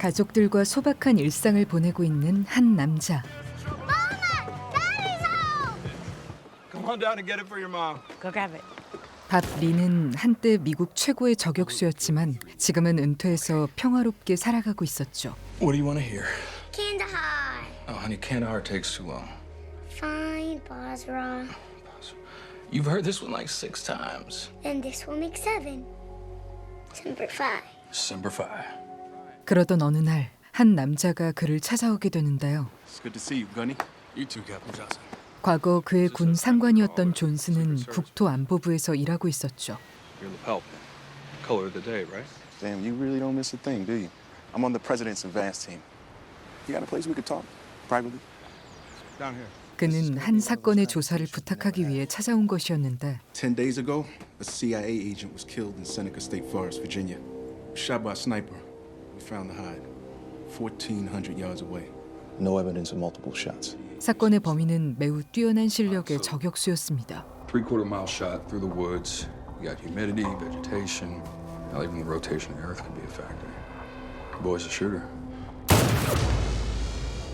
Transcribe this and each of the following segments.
가족들과 소박한 일상을 보내고 있는 한 남자. Come on down and get it for your mom. Go grab it. 밥 리는 한때 미국 최고의 저격수였지만 지금은 은퇴해서 평화롭게 살아가고 있었죠. What do you want to hear? Kandahar. Oh, honey, Kandahar takes too long. Fine, Basra. You've heard this one like 6 times. Then this will make 7. Number 5. December 5. 그러던 어느 날 한 남자가 그를 찾아오게 되는데요. It's good to see you, Gunny. You too, Captain Johnson. 과거 그의 군 상관이었던 존슨은 국토안보부에서 일하고 있었죠. Your lapel pin. Color of the day, right? Damn, you really don't miss a thing, do you? I'm on the president's advance team. You got a place we could talk privately? Down here. 그는 한 사건의 조사를 부탁하기 위해 찾아온 것이었는데 10 days ago, a CIA agent was killed in Seneca State Forest, Virginia. Shot by a sniper. We found the hide. 1,400 yards away. No evidence of multiple shots. 사건의 범인은 매우 뛰어난 실력의 저격수였습니다. 3/4 mile shot through the woods. You got humidity, vegetation. Not even the rotation of the earth could be a factor. The boy's a shooter.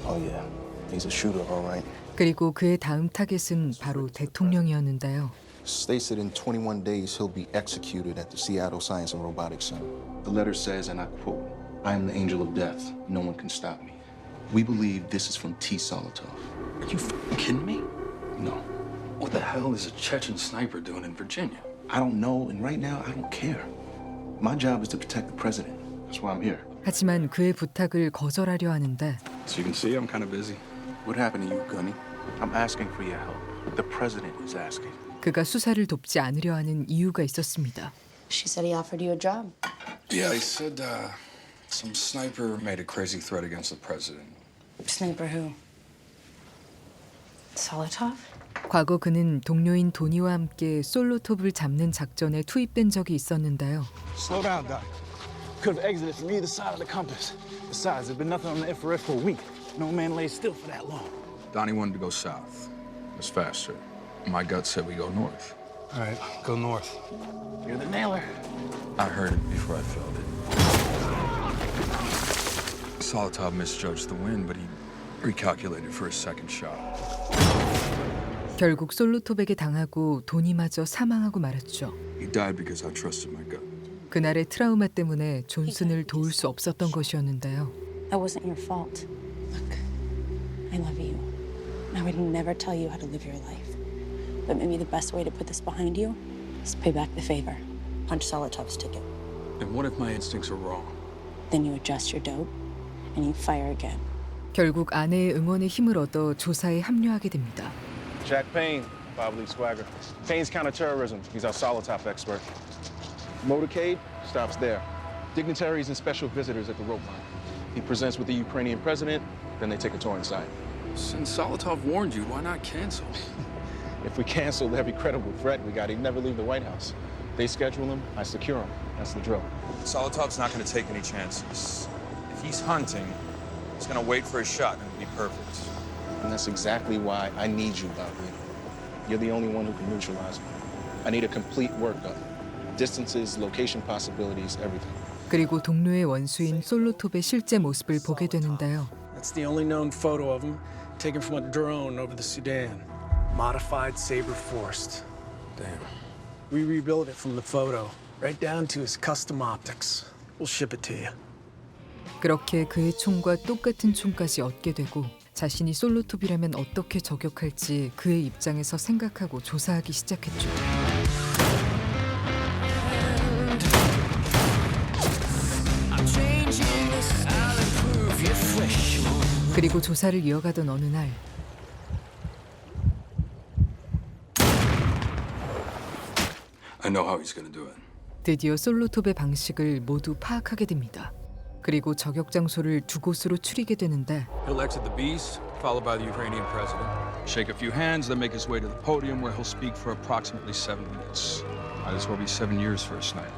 Oh yeah, he's a shooter, all right. 그리고 그의 다음 타겟은 바로 대통령이었는데요. States that in 21 days he'll be executed at the Seattle Science and Robotics Center. The letter says, and I quote, I am the angel of death. No one can stop me. We believe this is from T. Solotov. Are you f***ing kidding me? No, What the hell is a Chechen sniper doing in Virginia? I don't know, and right now I don't care. My job is to protect the president. That's why I'm here. 하지만 그의 부탁을 거절하려 하는데 So you can see I'm kind of busy. What happened to you, Gunny? I'm asking for your help. The president is asking. 그가 수사를 돕지 않으려 하는 이유가 있었습니다. She said he offered you a job. Yeah, they said some sniper made a crazy threat against the president. Sniper who? Solotov? 과거 그는 동료인 도니와 함께 솔로톱을 잡는 작전에 투입된 적이 있었는데요. Slow down, Doc. Could have exited from either side of the compass. Besides, there's been nothing on the infrared for a week. No man lays still for that long. Donnie wanted to go south. It was faster. My gut said we go north. All right, go north. You're the nailer. I heard it before I felt it. Solotov misjudged the wind, but he recalculated for his second shot. 결국 솔로톱에게 당하고 도니마저 사망하고 말았죠. He died because I trusted my gut. 그날의 트라우마 때문에 존슨을 도울 수 없었던 것이었는데요. That wasn't your fault. Look, I love you. I would never tell you how to live your life. But maybe the best way to put this behind you is pay back the favor. Punch Solotov's ticket. And what if my instincts are wrong? Then you adjust your dope and you fire again. 결국 아내의 응원에 힘을 얻어 조사에 합류하게 됩니다. Jack Payne, Bob Lee Swagger. Payne's counterterrorism. He's our Solotov expert. Motorcade stops there. Dignitaries and special visitors at the rope line. He presents with the Ukrainian president, then they take a tour inside. Since Solotov warned you, why not cancel? If we cancel every credible threat we got, he'd never leave the White House. They schedule him, I secure him. That's the drill. Solotov's not going to take any chances. If he's hunting, he's going to wait for his shot and it'll be perfect. And that's exactly why I need you, Bob Lee. You're the only one who can neutralize him. I need a complete workup. Distances, location possibilities, everything. 그리고 동료의 원수인 솔로톱의 실제 모습을 보게 되는데요. That's the only known photo of him, taken from a drone over the Sudan. Modified Sabre Forced. Damn. We rebuilt it from the photo, right down to his custom optics. We'll ship it to you. 그렇게 그의 총과 똑같은 총까지 얻게 되고 자신이 솔로톱이라면 어떻게 저격할지 그의 입장에서 생각하고 조사하기 시작했죠. 그리고 조사를 이어가던 어느 날 I know how he's going to do it. 드디어 솔로톱의 방식을 모두 파악하게 됩니다. 그리고 저격 장소를 두 곳으로 추리게 되는데 He'll exit the beast, followed by the Ukrainian president. Shake a few hands, then make his way to the podium where he'll speak for approximately 7 minutes. Might as well be 7 years for a sniper.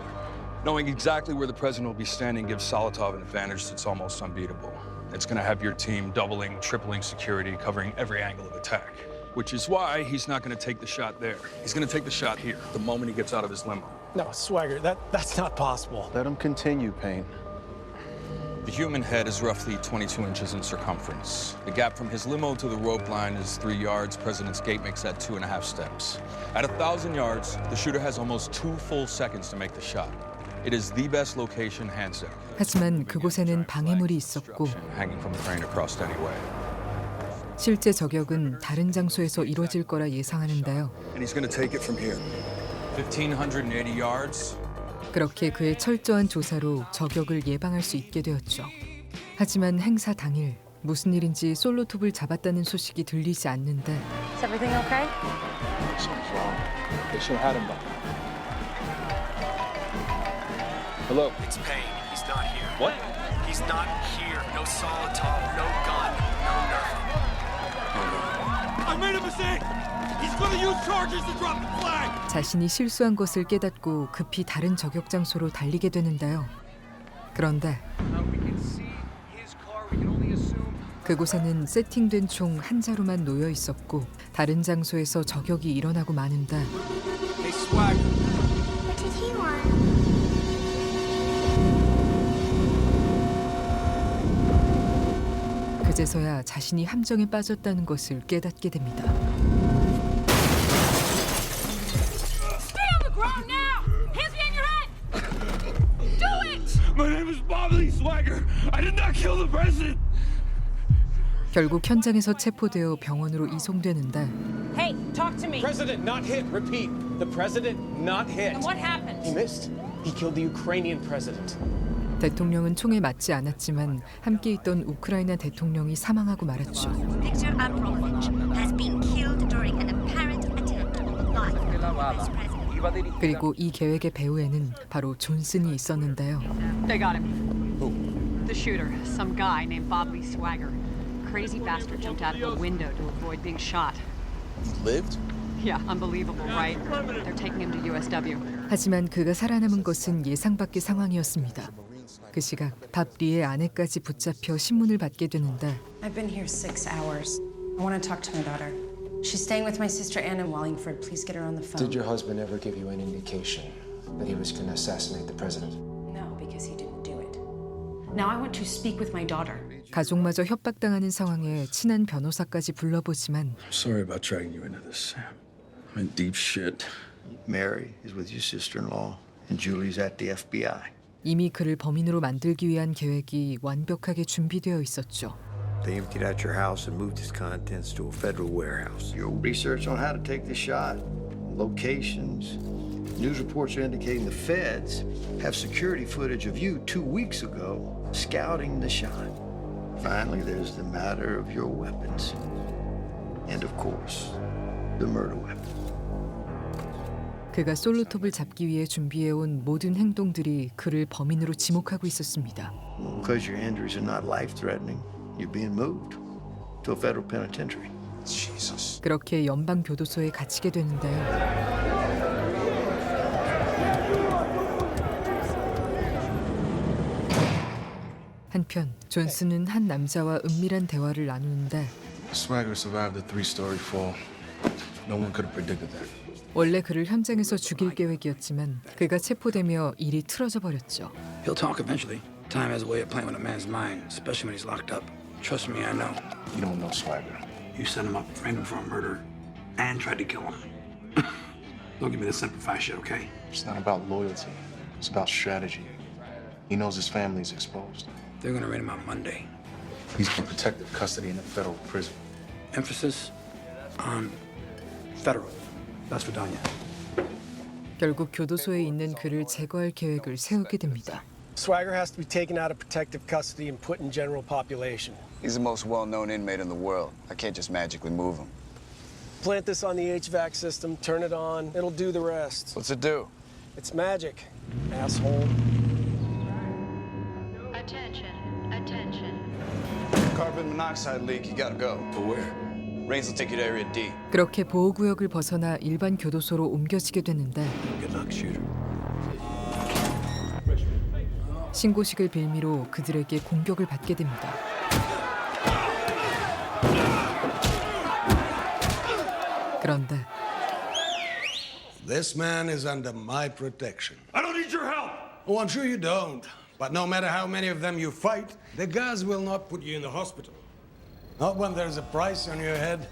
Knowing exactly where the president will be standing gives Solotov an advantage that's almost unbeatable. It's going to have your team doubling, tripling security, covering every angle of attack. Which is why he's not going to take the shot there. He's going to take the shot here, the moment he gets out of his limo. No, Swagger, that's not possible. Let him continue, Payne. The human head is roughly 22 inches in circumference. The gap from his limo to the rope line is 3 yards. President's Gate makes that 2.5 steps. At 1,000 yards, the shooter has almost 2 full seconds to make the shot. It is the best location, hands down. 하지만 그곳에는 방해물이 있었고 Hanging from the crane across any way. 실제 저격은 다른 장소에서 이루어질 거라 예상하는데요. And he's going to take it from here. 1,580 yards. 그렇게 그의 철저한 조사로 저격을 예방할 수 있게 되었죠. 하지만 행사 당일 무슨 일인지 솔로톱을 잡았다는 소식이 들리지 않는데 Is everything okay? Something's wrong. They should have had him by now. Hello. It's Payne. He's not here. What? He's not here. No Solotov, no gun, no nothing. I made a mistake! He's gonna use charges to drop the flag! 자신이 실수한 것을 깨닫고 급히 다른 저격 장소로 달리게 되는데요. 그런데 그곳에는 세팅된 총 한 자루만 놓여 있었고 다른 장소에서 저격이 일어나고 마는데 Hey, Swagger. What did he want? 그제서야 자신이 함정에 빠졌다는 것을 깨닫게 됩니다. My name is Bob Lee Swagger. I did not kill the president. 결국 현장에서 체포되어 병원으로 이송되는데 Hey, talk to me. President not hit. Repeat. The president not hit. And what happened? He missed. He killed the Ukrainian president. 대통령은 총에 맞지 않았지만 함께 있던 우크라이나 대통령이 사망하고 말았죠. Viktor Abramovich has been killed during an apparent attempt on the life of the Vice President. 그리고 이 계획의 배후에는 바로 존슨이 있었는데요. They got him. Who? The shooter, some guy named Bob Lee Swagger. Crazy bastard jumped out of a window to avoid being shot. He lived? Yeah, unbelievable, right? They're taking him to USW. 하지만 그가 살아남은 것은 예상 밖의 상황이었습니다. 그 시각 밥 리의 아내까지 붙잡혀 신문을 받게 되는데 I've been here 6 hours. I want to talk to my daughter. She's staying with my sister Anne in Wallingford. Please get her on the phone. Did your husband ever give you any indication that he was going to assassinate the president? No, because he didn't do it. Now I want to speak with my daughter. 가족마저 협박당하는 상황에 친한 변호사까지 불러보지만 I'm sorry about dragging you into this, Sam. I'm in deep shit. Mary is with your sister-in-law, and Julie's at the FBI. 이미 그를 범인으로 만들기 위한 계획이 완벽하게 준비되어 있었죠. They emptied out your house and moved its contents to a federal warehouse. Your research on how to take the shot, locations, news reports are indicating the feds have security footage of you 2 weeks ago scouting the shot. Finally, there's the matter of your weapons. And of course, the murder weapon. 그가 솔로톱을 잡기 위해 준비해온 모든 행동들이 그를 범인으로 지목하고 있었습니다. Because your injuries are not life-threatening, you're being moved to a federal penitentiary. Jesus. 그렇게 연방 교도소에 갇히게 되는데요. 한편 존슨은 한 남자와 은밀한 대화를 나누는데 Swagger survived the 3-story fall. No one could have predicted that. 원래 그를 현장에서 죽일 계획이었지만 그가 체포되며 일이 틀어져 버렸죠. He'll talk eventually. Time has a way of playing with a man's mind, especially when he's locked up. Trust me, I know. You don't know Swagger. You set him up, framed him for a murder, and tried to kill him. Don't give me the simplified shit, okay? It's not about loyalty. It's about strategy. He knows his family's exposed. They're gonna raid him on Monday. He's in protective custody in a federal prison. Emphasis on federal. That's Vidania. 결국 교도소에 있는 그를 제거할 계획을 세우게 됩니다. Swagger has to be taken out of protective custody and put in general population. He's the most well-known inmate in the world. I can't just magically move him. Plant this on the HVAC system, turn it on, it'll do the rest. What's it do? It's magic, asshole. Attention, attention. Carbon monoxide leak, you gotta go. To where? Rains will take you to Area D. 그렇게 보호구역을 벗어나 일반 교도소로 옮겨지게 되는데 Good luck, shooter. 신고식을 빌미로 그들에게 공격을 받게 됩니다. 그런데 This man is under my protection. I don't need your help! Oh, I'm sure you don't. But no matter how many of them you fight, the gods will not put you in the hospital. Not when there's a price on your head.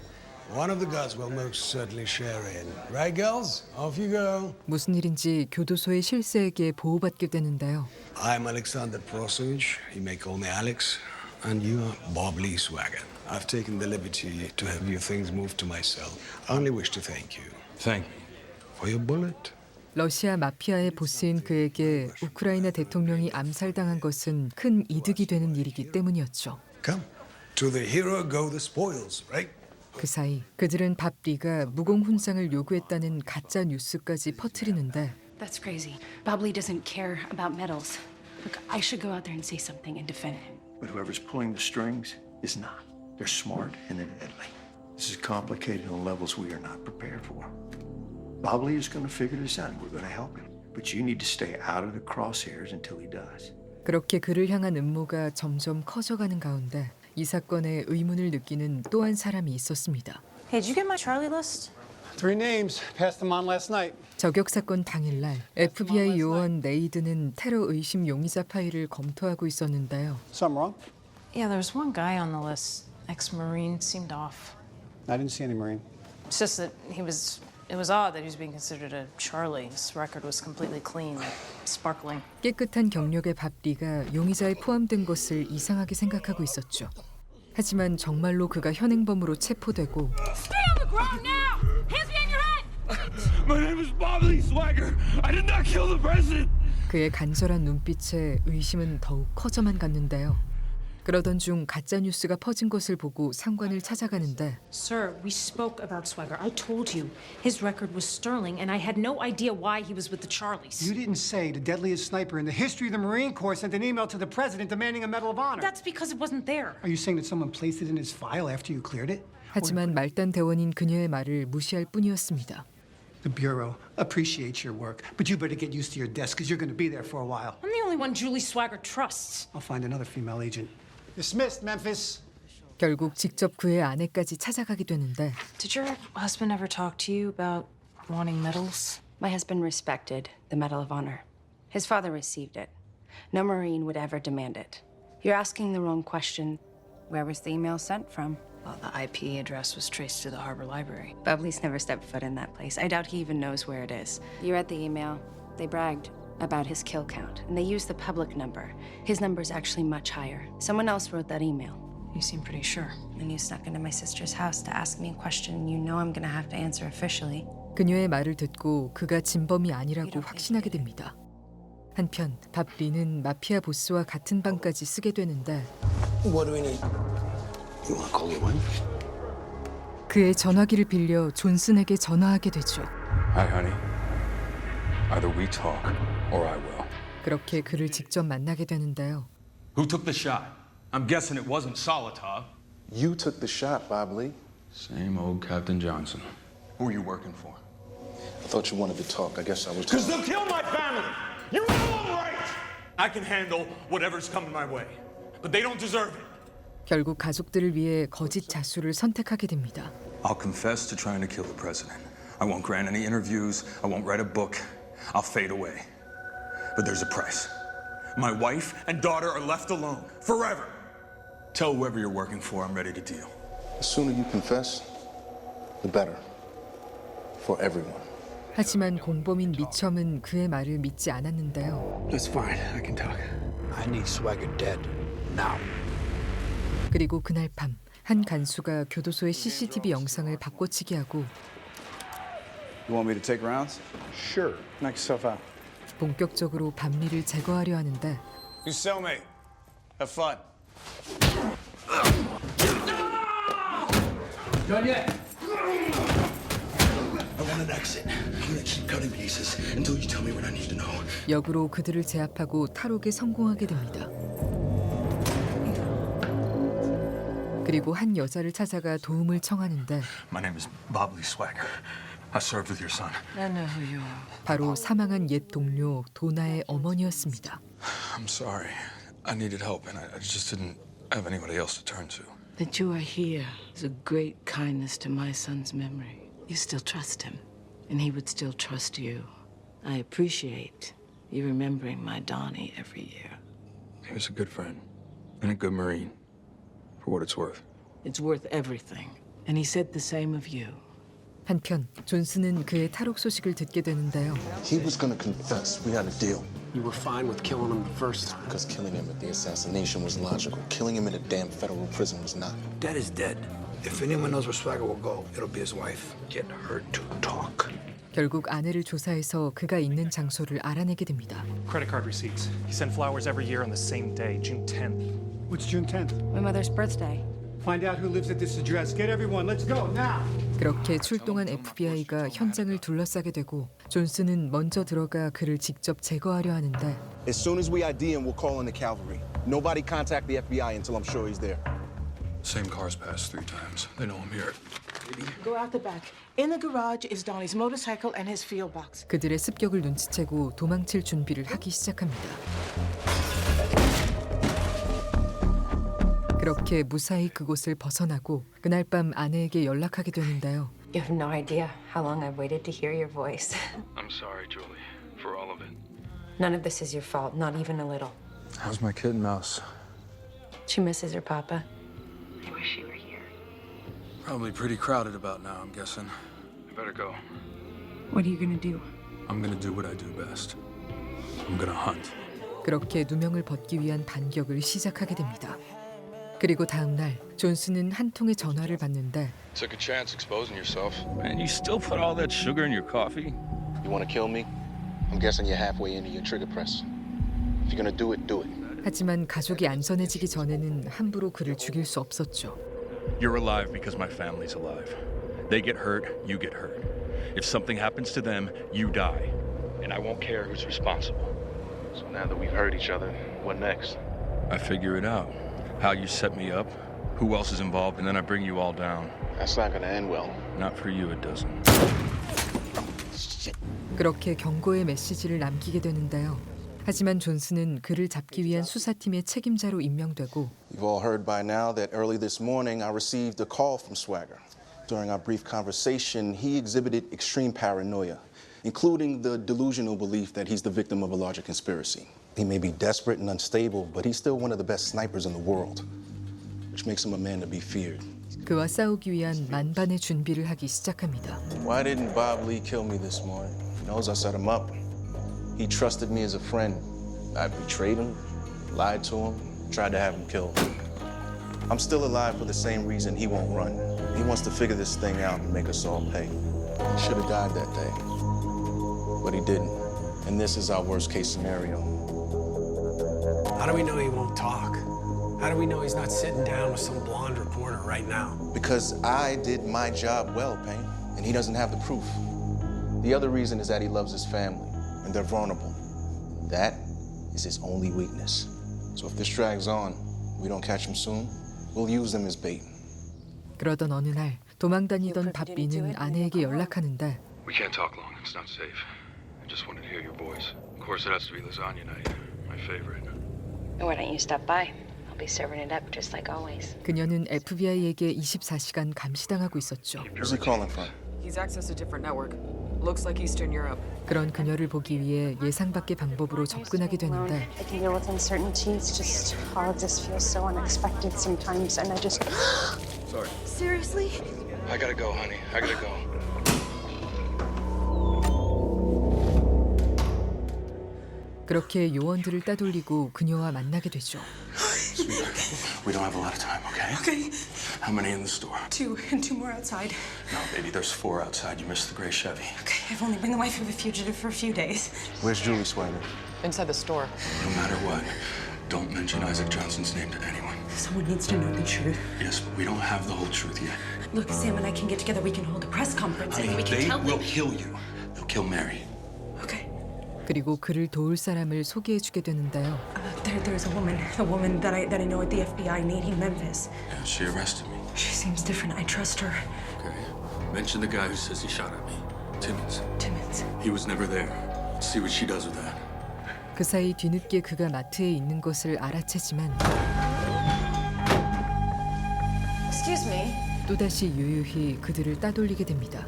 One of the gods will most certainly share in. Right, girls? Off you go. 무슨 일인지 교도소의 실세에게 보호받게 되는데요. I'm Alexander Prosovich. You may call me Alex. And you are Bob Lee Swagger. I've taken the liberty to have your things moved to my cell. I only wish to thank you. Thank me. For your bullet. 러시아 마피아의 보스인 그에게 우크라이나 대통령이 암살당한 것은 큰 이득이 되는 일이기 때문이었죠. Come. To the hero go the spoils, right? 그 사이 그들은 밥 리가 무공 훈장을 요구했다는 가짜 뉴스까지 퍼뜨리는데 That's crazy. Bob Lee doesn't care about medals. Look, I should go out there and say something and defend him. But whoever's pulling the strings is not. They're smart and they're deadly. This is complicated on levels we are not prepared for. Bob Lee is going to figure this out and we're going to help him. But you need to stay out of the crosshairs until he does. 그렇게 그를 향한 음모가 점점 커져가는 가운데 이 사건에 의문을 느끼는 또 한 사람이 있었습니다. Hey, did you get my Charlie list? 3 names. Passed them on last night. 저격 사건 당일날 FBI 요원 네이드는 테러 의심 용의자 파일을 검토하고 있었는데요. Something wrong? Yeah, there was one guy on the list. Ex-Marine, seemed off. I didn't see any Marine. It's just that it was odd that he was being considered a Charlie. His record was completely clean, sparkling. 깨끗한 경력의 밥 리가 용의자에 포함된 것을 이상하게 생각하고 있었죠. 하지만 정말로 그가 현행범으로 체포되고 Stay on the ground now! Hands behind your head! My name is Bob Lee Swagger. I did not kill the president. 그의 간절한 눈빛에 의심은 더욱 커져만 갔는데요. 그러던 중 가짜 뉴스가 퍼진 것을 보고 상관을 찾아가는데 Sir, we spoke about Swagger. I told you his record was sterling, and I had no idea why he was with the Charlies. You didn't say the deadliest sniper in the history of the Marine Corps sent an email to the president demanding a Medal of Honor. That's because it wasn't there. Are you saying that someone placed it in his file after you cleared it? 하지만 말단 대원인 그녀의 말을 무시할 뿐이었습니다. The Bureau appreciates your work, but you better get used to your desk because you're going to be there for a while. I'm the only one Julie Swagger trusts. I'll find another female agent. Dismissed, Memphis. 결국 직접 그의 아내까지 찾아가게 되는데 Did your husband ever talk to you about wanting medals? My husband respected the Medal of Honor. His father received it. No Marine would ever demand it. You're asking the wrong question. Where was the email sent from? Well, the IP address was traced to the Harbor Library. Bob Lee's never stepped foot in that place. I doubt he even knows where it is. You read the email. They bragged about his kill count, and they used the public number. His number's actually much higher. Someone else wrote that email. You seem pretty sure. And you snuck into my sister's house to ask me a question you know I'm gonna have to answer officially. 그녀의 말을 듣고 그가 진범이 아니라고 확신하게 됩니다. 한편 밥 리는 마피아 보스와 같은 방까지 쓰게 되는데 What do we need? You want to call your wife? 그의 전화기를 빌려 존슨에게 전화하게 되죠. Hi, honey. Either we talk or I will. 그렇게 그를 직접 만나게 되는데요. Who took the shot? I'm guessing it wasn't Solotov. You took the shot, Bob Lee. Same old Captain Johnson. Who are you working for? I thought you wanted to talk. I guess I was. Because they'll kill my family. You know I'm right. I can handle whatever's coming my way, but they don't deserve it. 결국 가족들을 위해 거짓 자수를 선택하게 됩니다. I'll confess to trying to kill the president. I won't grant any interviews. I won't write a book. I'll fade away. But there's a price. My wife and daughter are left alone forever. Tell whoever you're working for I'm ready to deal. The sooner you confess, the better. For everyone. 하지만 공범인 미첨은 그의 말을 믿지 않았는데요. That's fine. I can talk. I need Swagger dead. Now. 그리고 그날 밤 한 간수가 교도소의 CCTV 영상을 바꿔치기 하고 You want me to take rounds? Sure. Knock yourself out. 본격적으로 밤리를 제거하려 하는데 You cellmate. Have fun. Done yet? I want an exit. I'm gonna keep cutting pieces until you tell me what I need to know. 역으로 그들을 제압하고 탈옥에 성공하게 됩니다. 그리고 한 여자를 찾아가 도움을 청하는데 My name is Bob Lee Swagger. I served with your son. I know who you are. 바로 사망한 옛 동료 도나의 어머니였습니다. I'm sorry. I needed help and I just didn't have anybody else to turn to. That you are here is a great kindness to my son's memory. You still trust him, and he would still trust you. I appreciate you remembering my Donnie every year. He's a good friend and a good Marine, for what it's worth. It's worth everything. And he said the same of you. 한편 존스는 그의 탈옥 소식을 듣게 되는데요. He was gonna confess. We had a deal. You were fine with killing him the first time. Because killing him at the assassination was logical. Killing him in a damn federal prison was not. Dead is dead. If anyone knows where Swagger will go, it'll be his wife. Get her to talk. 결국 아내를 조사해서 그가 있는 장소를 알아내게 됩니다. Credit card receipts. He sent flowers every year on the same day, June 10th. What's June 10th? My mother's birthday. Find out who lives at this address. Get everyone. Let's go now. 그렇게 출동한 FBI가 현장을 둘러싸게 되고 존스는 먼저 들어가 그를 직접 제거하려 하는데 As soon as we ID him, we'll call in the cavalry. Nobody contact the FBI until I'm sure he's there. Same car's passed 3 times. They know I'm here. Go out the back. In the garage is Donnie's motorcycle and his field box. 그들의 습격을 눈치채고 도망칠 준비를 하기 시작합니다. 그렇게 무사히 그곳을 벗어나고 그날 밤 아내에게 연락하게 되는데요. You have no idea how long I've waited to hear your voice. I'm sorry, Julie, for all of it. None of this is your fault, not even a little. How's my kid Mouse? She misses her papa. I wish she were here. Probably pretty crowded about now, I'm guessing. I better go. What are you gonna do? I'm gonna do what I do best. I'm gonna hunt. 그렇게 누명을 벗기 위한 반격을 시작하게 됩니다. 그리고 다음 날 존스는 한 통의 전화를 받는데 Took a chance exposing yourself. Man, you still put all that sugar in your coffee? You wanna kill me? I'm guessing you're halfway into your trigger press. If you're gonna do it, do it. 하지만 가족이 안전해지기 전에는 함부로 그를 죽일 수 없었죠. You're alive because my family's alive. They get hurt, you get hurt. If something happens to them, you die. And I won't care who's responsible. So now that we've heard each other, what next? I figure it out. How you set me up, who else is involved, and then I bring you all down. That's not gonna end well. Not for you, it doesn't. 그렇게 경고의 메시지를 남기게 되는데요. 하지만 존스는 그를 잡기 위한 수사팀의 책임자로 임명되고 You've all heard by now that early this morning I received a call from Swagger. During our brief conversation, he exhibited extreme paranoia, including the delusional belief that he's the victim of a larger conspiracy. He may be desperate and unstable, but he's still one of the best snipers in the world, which makes him a man to be feared. 그와 싸우기 위한 만반의 준비를 하기 시작합니다. Why didn't Bob Lee kill me this morning? He knows I set him up. He trusted me as a friend. I betrayed him, lied to him, tried to have him killed. I'm still alive for the same reason he won't run. He wants to figure this thing out and make us all pay. He should have died that day, but he didn't. And this is our worst case scenario. How do we know he won't talk? How do we know he's not sitting down with some blonde reporter right now? Because I did my job well, Payne, and he doesn't have the proof. The other reason is that he loves his family, and they're vulnerable. That is his only weakness. So if this drags on, we don't catch him soon, we'll use them as bait. 그러던 어느 날 도망다니던 밥비는 아내에게 연락하는데 We can't talk long. It's not safe. I just wanted to hear your voice. Of course, it has to be lasagna night. My favorite. Why don't you stop by? I'll be serving it up just like always. 그녀는 FBI에게 24시간 감시당하고 있었죠. Where's he calling from? He's accessed a different network. Looks like Eastern Europe. 그런 그녀를 보기 위해 예상 밖의 방법으로 접근하게 되는데 I can deal with uncertainties. Just all of this feels so unexpected sometimes, and I just. Sorry. Seriously? I gotta go, honey. I gotta go. 그렇게 요원들을 따돌리고 그녀와 만나게 되죠. We don't have a lot of time, okay? Okay. How many in the store? 2 and 2 more outside. No, baby, there's 4 outside. You missed the gray Chevy. Okay, I've only been the wife of a fugitive for a few days. Where's Julie Swagger? Inside the store. No matter what, don't mention Isaac Johnson's name to anyone. Someone needs to know the truth. Yes, but we don't have the whole truth yet. Look, Sam and I can get together. We can hold a press conference Honey, and we can they tell will them. kill you. They'll kill Mary. 그리고 그를 도울 사람을 소개해주게 되는데요. There's a woman that I know at the FBI needing Memphis. Yeah, she arrested me. She seems different. I trust her. Okay. Mention the guy who says he shot at me. Timmons. He was never there. See what she does with that. 그 사이 뒤늦게 그가 마트에 있는 것을 알아채지만 Excuse me. 또다시 유유히 그들을 따돌리게 됩니다.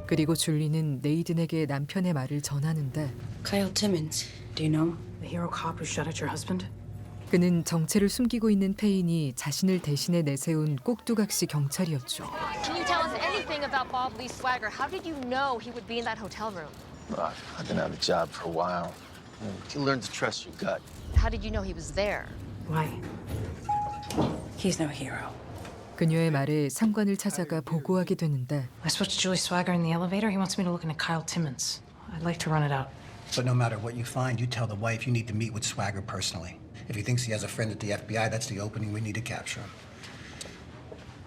그리고 줄리는 네이든에게 남편의 말을 전하는데 Kyle Timmons. Do you know? The hero cop who shot at your husband? 그는 정체를 숨기고 있는 페인이 자신을 대신해 내세운 꼭두각시 경찰이었죠. Can you tell us anything about Bob Lee Swagger? How did you know he would be in that hotel room? I've been out of job for a while. You learn to trust your gut. How did you know he was there? Why? He's no hero. 그녀의 말에 상관을 찾아가 보고하게 되는데 I spoke to Julie Swagger in the elevator. He wants me to look into Kyle Timmons. I'd like to run it out. But no matter what you find, you tell the wife you need to meet with Swagger personally. If he thinks he has a friend at the FBI, that's the opening we need to capture him.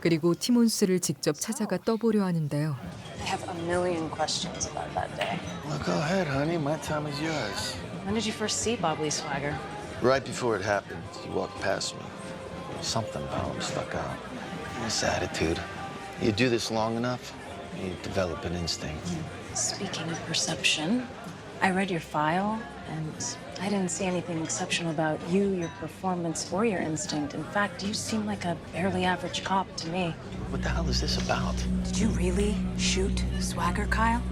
그리고 티몬스를 직접 찾아가 떠보려 하는데요. I have a million questions about that day. Well, go ahead, honey. My time is yours. When did you first see Bob Lee Swagger? Right before it happened, he walked past me. Something about him stuck out. His attitude. You do this long enough, you develop an instinct. Speaking of perception, I read your file, and I didn't see anything exceptional about you, your performance, or your instinct. In fact, you seem like a barely average cop to me. What the hell is this about? Did you really shoot Swagger, Kyle?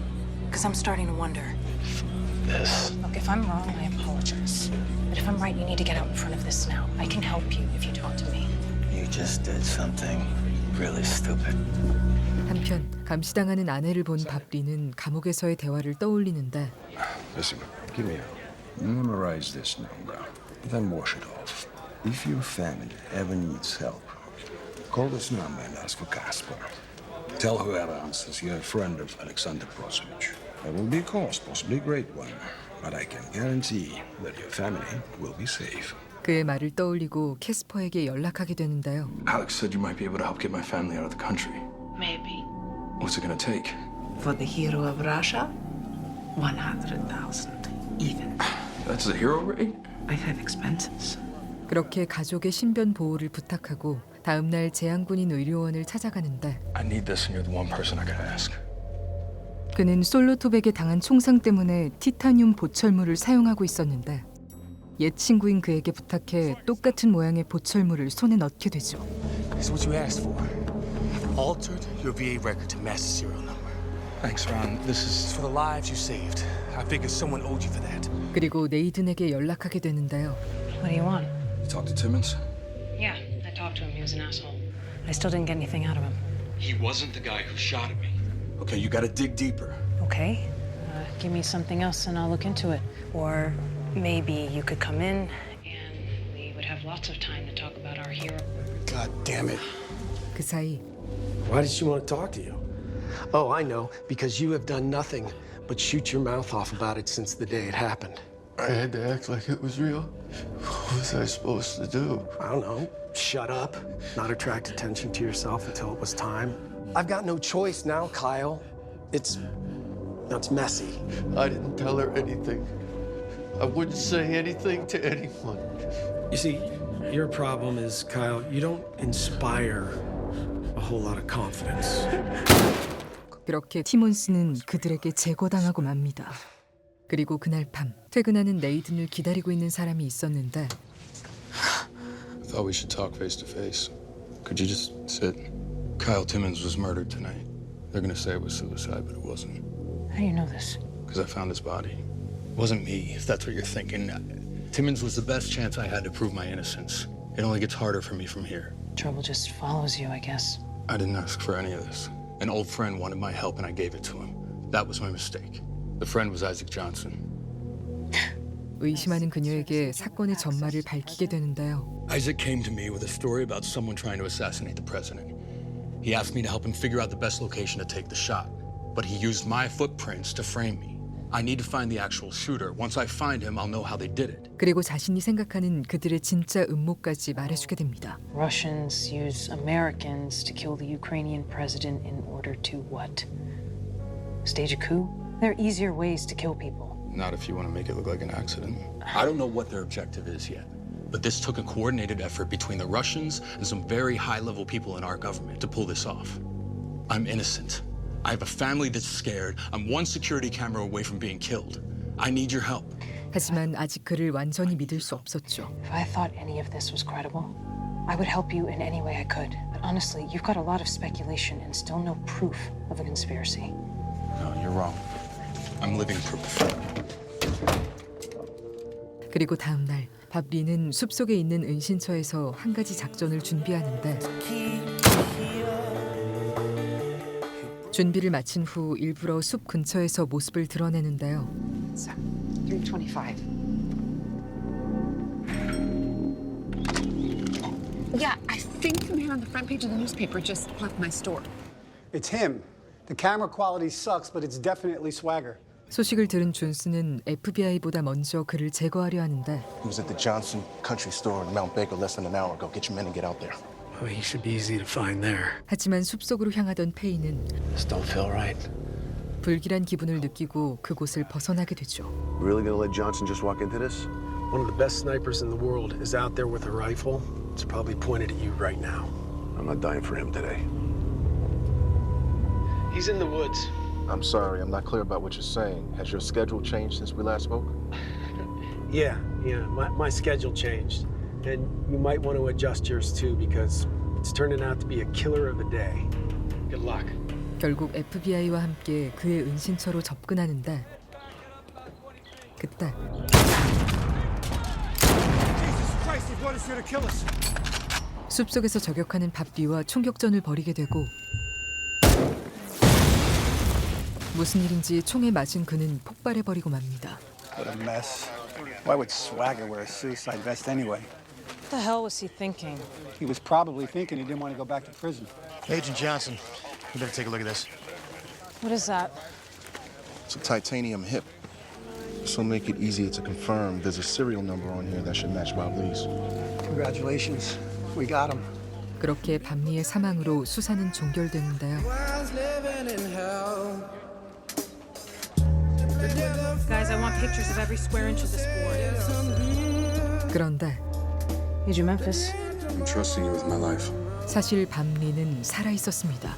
Because I'm starting to wonder. This. Look, if I'm wrong, I apologize. But if I'm right, you need to get out in front of this now. I can help you if you talk to me. You just did something really stupid. 한편 감시당하는 아내를 본 밥리는 감옥에서의 대화를 떠올리는데 Listen, give me a memorize this number, then wash it off. If your family ever needs help, call this number and ask for Casper. Tell whoever answers you're a friend of Alexander Prosovich. There will be a cost, possibly a great one, but I can guarantee that your family will be safe. 그의 말을 떠올리고 캐스퍼에게 연락하게 되는데요. Alex said you might be able to help get my family out of the country. Maybe. What's it gonna take? For the hero of Russia, 100,000 even. That's the hero rate? I have expenses. 그렇게 가족의 신변 보호를 부탁하고 다음 날 재향군인 의료원을 찾아가는데 I need this, and you're the one person I could ask. 그는 솔로톱에게 당한 총상 때문에 티타늄 보철물을 사용하고 있었는데 옛 친구인 그에게 부탁해 똑같은 모양의 보철물을 손에 넣게 되죠. This is what you asked for. I've altered your VA record to match the serial number. Thanks, Ron. This is for the lives you saved. I figured someone owed you for that. 그리고 네이든에게 연락하게 되는데요. What do you want? You talked to Timmons? Yeah, I talked to him. He was an asshole. I still didn't get anything out of him. He wasn't the guy who shot at me. Okay, you gotta dig deeper. Okay. Give me something else and I'll look into it. Or maybe you could come in and we would have lots of time to talk about our hero. God damn it. 그 사이 Why did she want to talk to you? Oh, I know. Because you have done nothing but shoot your mouth off about it since the day it happened. I had to act like it was real. What was I supposed to do? I don't know. Shut up. Not attract attention to yourself until it was time. I've got no choice now, Kyle. It's messy. I didn't tell her anything. I wouldn't say anything to anyone. You see, your problem is, Kyle, you don't inspire a whole lot of confidence. 그렇게 티몬스는 그들에게 제거당하고 맙니다. 그리고 그날 밤 퇴근하는 네이든을 기다리고 있는 사람이 있었는데 I thought we should talk face to face. Could you just sit? Kyle Timmons was murdered tonight. They're gonna say it was suicide, but it wasn't. How do you know this? Because I found his body. It wasn't me, if that's what you're thinking. Timmons was the best chance I had to prove my innocence. It only gets harder for me from here. Trouble just follows you, I guess. I didn't ask for any of this. An old friend wanted my help and I gave it to him. That was my mistake. The friend was Isaac Johnson. 의심하는 그녀에게 사건의 전말을 밝히게 되는데요. Isaac came to me with a story about someone trying to assassinate the president. He asked me to help him figure out the best location to take the shot. But he used my footprints to frame me. I need to find the actual shooter. Once I find him, I'll know how they did it. 그리고 자신이 생각하는 그들의 진짜 음모까지 말해주게 됩니다. Russians use Americans to kill the Ukrainian president in order to what? Stage a coup? There are easier ways to kill people. Not if you want to make it look like an accident. I don't know what their objective is yet. But this took a coordinated effort between the Russians and some very high-level people in our government to pull this off. I'm innocent. I have a family that's scared. I'm one security camera away from being killed. I need your help. 하지만 아직 그를 완전히 믿을 수 없었죠. If I thought any of this was credible, I would help you in any way I could. But honestly, you've got a lot of speculation and still no proof of a conspiracy. No, you're wrong. I'm living proof. 그리고 다음 날 밥리는 숲속에 있는 은신처에서 한 가지 작전을 준비하는데 준비를 마친 후 일부러 숲 근처에서 모습을 드러내는데요. 325. Yeah, I think the man on the front page of the newspaper just left my store. It's him. The camera quality sucks, but it's definitely Swagger. 소식을 들은 존스는 FBI보다 먼저 그를 제거하려 하는데 He was at the Johnson Country Store in Mount Baker less than an hour ago. Get your men and get out there. Oh, he should be easy to find there. 하지만 숲속으로 향하던 페이는 This don't feel right. 불길한 기분을 느끼고 그곳을 벗어나게 되죠. Really gonna let Johnson just walk into this? One of the best snipers in the world is out there with a rifle. It's probably pointed at you right now. I'm not dying for him today. He's in the woods. I'm sorry, I'm not clear about what you're saying. Has your schedule changed since we last spoke? Yeah. My schedule changed. And you might want to adjust yours too because it's turning out to be a killer of a day. Good luck. 결국 FBI와 함께 그의 은신처로 접근하는데 그때 숲속에서 저격하는 밥리와 총격전을 벌이게 되고 무슨 일인지 총에 맞은 그는 폭발해버리고 맙니다. What a mess. Why would Swagger wear a suicide vest anyway? What the hell was he thinking? He was probably thinking he didn't want to go back to prison. Agent Johnson, you better take a look at this. What is that? It's a titanium hip. This will make it easier to confirm. There's a serial number on here that should match Bob Lee's. Congratulations. We got him. 그렇게 밤리의 사망으로 수사는 종결되는데요. Guys, I want pictures of every square inch of this board. 그런데 Agent Memphis. I'm trusting you with my life. 사실 밤리는 살아 있었습니다.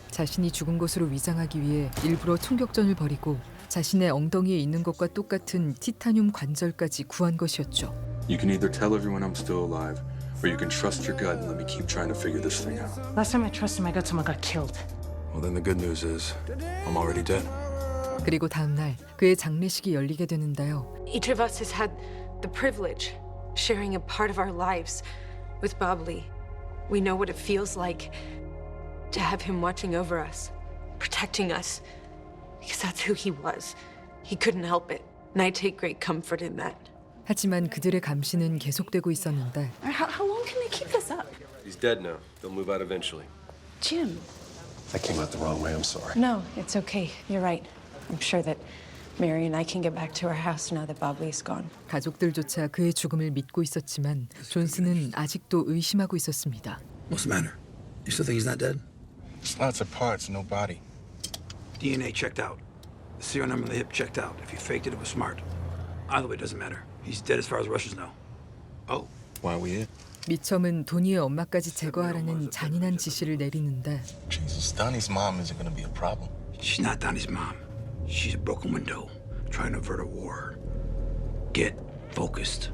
자신이 죽은 것으로 위장하기 위해 일부러 총격전을 벌이고 자신의 엉덩이에 있는 것과 똑같은 티타늄 관절까지 구한 것이었죠. You can either tell everyone I'm still alive, or you can trust your gut and let me keep trying to figure this thing out. Last time I trusted my gut, someone got killed. Well, then the good news is I'm already dead. 그리고 다음 날 그의 장례식이 열리게 되는데요. Each of us has had the privilege sharing a part of our lives with Bob Lee. We know what it feels like to have him watching over us, protecting us, because that's who he was. He couldn't help it, and I take great comfort in that. 하지만 그들의 감시는 계속되고 있었는데 How long can they keep this up? He's dead now. They'll move out eventually. Jim. I came out the wrong way. I'm sorry. No, it's okay. You're right. I'm sure that Mary and I can get back to our house now that Bob Lee's gone. 가족들조차 그의 죽음을 믿고 있었지만 존스는 아직도 의심하고 있었습니다. What's the matter? You still think he's not dead? It's lots of parts, no body. DNA checked out. The serial number on the hip checked out. If you faked it, it was smart. Either way, it doesn't matter. He's dead as far as the Russians know. Oh, why are we here? 미첨은 도니의 엄마까지 제거하라는 잔인한 지시를 내리는데 Jesus, Donnie's mom isn't going to be a problem. She's not Donnie's mom. She's a broken window, trying to avert a war. Get focused.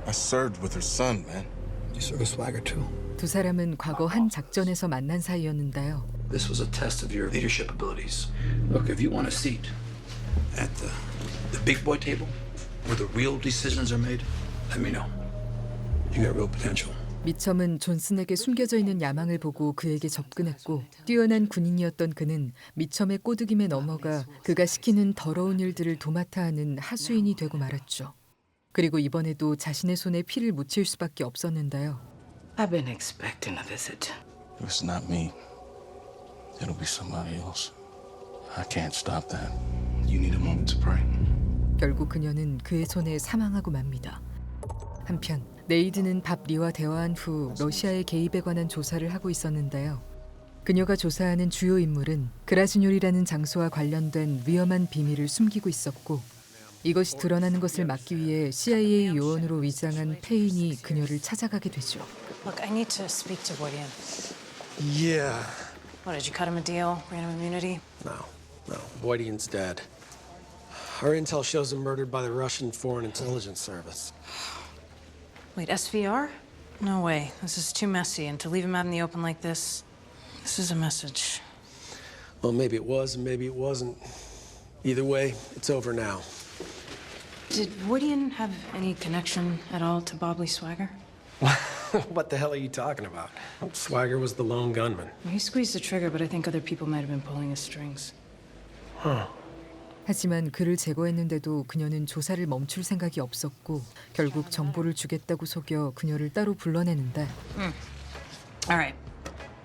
I served with her son, man. You serve with Swagger too. 두 사람은 과거 한 작전에서 만난 사이였는데요. This was a test of your leadership abilities. Look, if you want a seat at the big boy table where the real decisions are made, let me know. You got real potential. 미첨은 존슨에게 숨겨져 있는 야망을 보고 그에게 접근했고 뛰어난 군인이었던 그는 미첨의 꼬드김에 넘어가 그가 시키는 더러운 일들을 도맡아 하는 하수인이 되고 말았죠. 그리고 이번에도 자신의 손에 피를 묻힐 수밖에 없었는데요. I've been expecting a visit. If it's not me, it'll be somebody else. I can't stop that. You need a moment to pray. 결국 그녀는 그의 손에 사망하고 맙니다. 한편 네이드는 밥 리와 대화한 후 러시아의 개입에 관한 조사를 하고 있었는데요. 그녀가 조사하는 주요 인물은 그라즈뇰이라는 장소와 관련된 위험한 비밀을 숨기고 있었고 이것이 드러나는 것을 막기 위해 CIA 요원으로 위장한 페인이 그녀를 찾아가게 되죠. Look, I need to speak to Boydian. Yeah. What, did you cut him a deal? Grant him immunity? No. Boydian's dead. Our intel shows him murdered by the Russian Foreign Intelligence Service. Wait, SVR? No way. This is too messy, and to leave him out in the open like this is a message. Well, maybe it was, and maybe it wasn't. Either way, it's over now. Did Woodian have any connection at all to Bob Lee Swagger? What the hell are you talking about? Swagger was the lone gunman. He squeezed the trigger, but I think other people might have been pulling his strings. Huh. 하지만 그를 제거했는데도 그녀는 조사를 멈출 생각이 없었고 결국 정보를 주겠다고 속여 그녀를 따로 불러내는데 All right.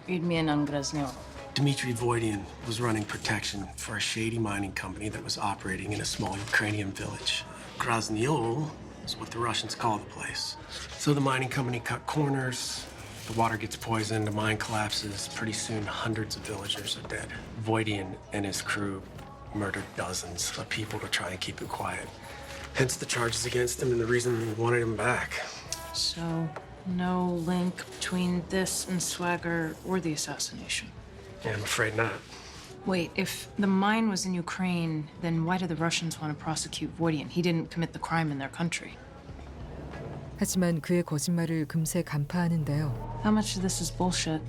Read me in on Groznyov. Dmitry Voidian was running protection for a shady mining company that was operating in a small Ukrainian village. Groznyov is what the Russians call the place. So the mining company cut corners, the water gets poisoned, the mine collapses. Pretty soon, hundreds of villagers are dead. Voidian and his crew murdered dozens of people to try and keep it quiet. Hence the charges against him and the reason we wanted him back. So, no link between this and Swagger or the assassination? Yeah, I'm afraid not. Wait, if the mine was in Ukraine, then why do the Russians want to prosecute Voidian? He didn't commit the crime in their country. 하지만 그의 거짓말을 금세 간파하는데요. How much of this is bullshit?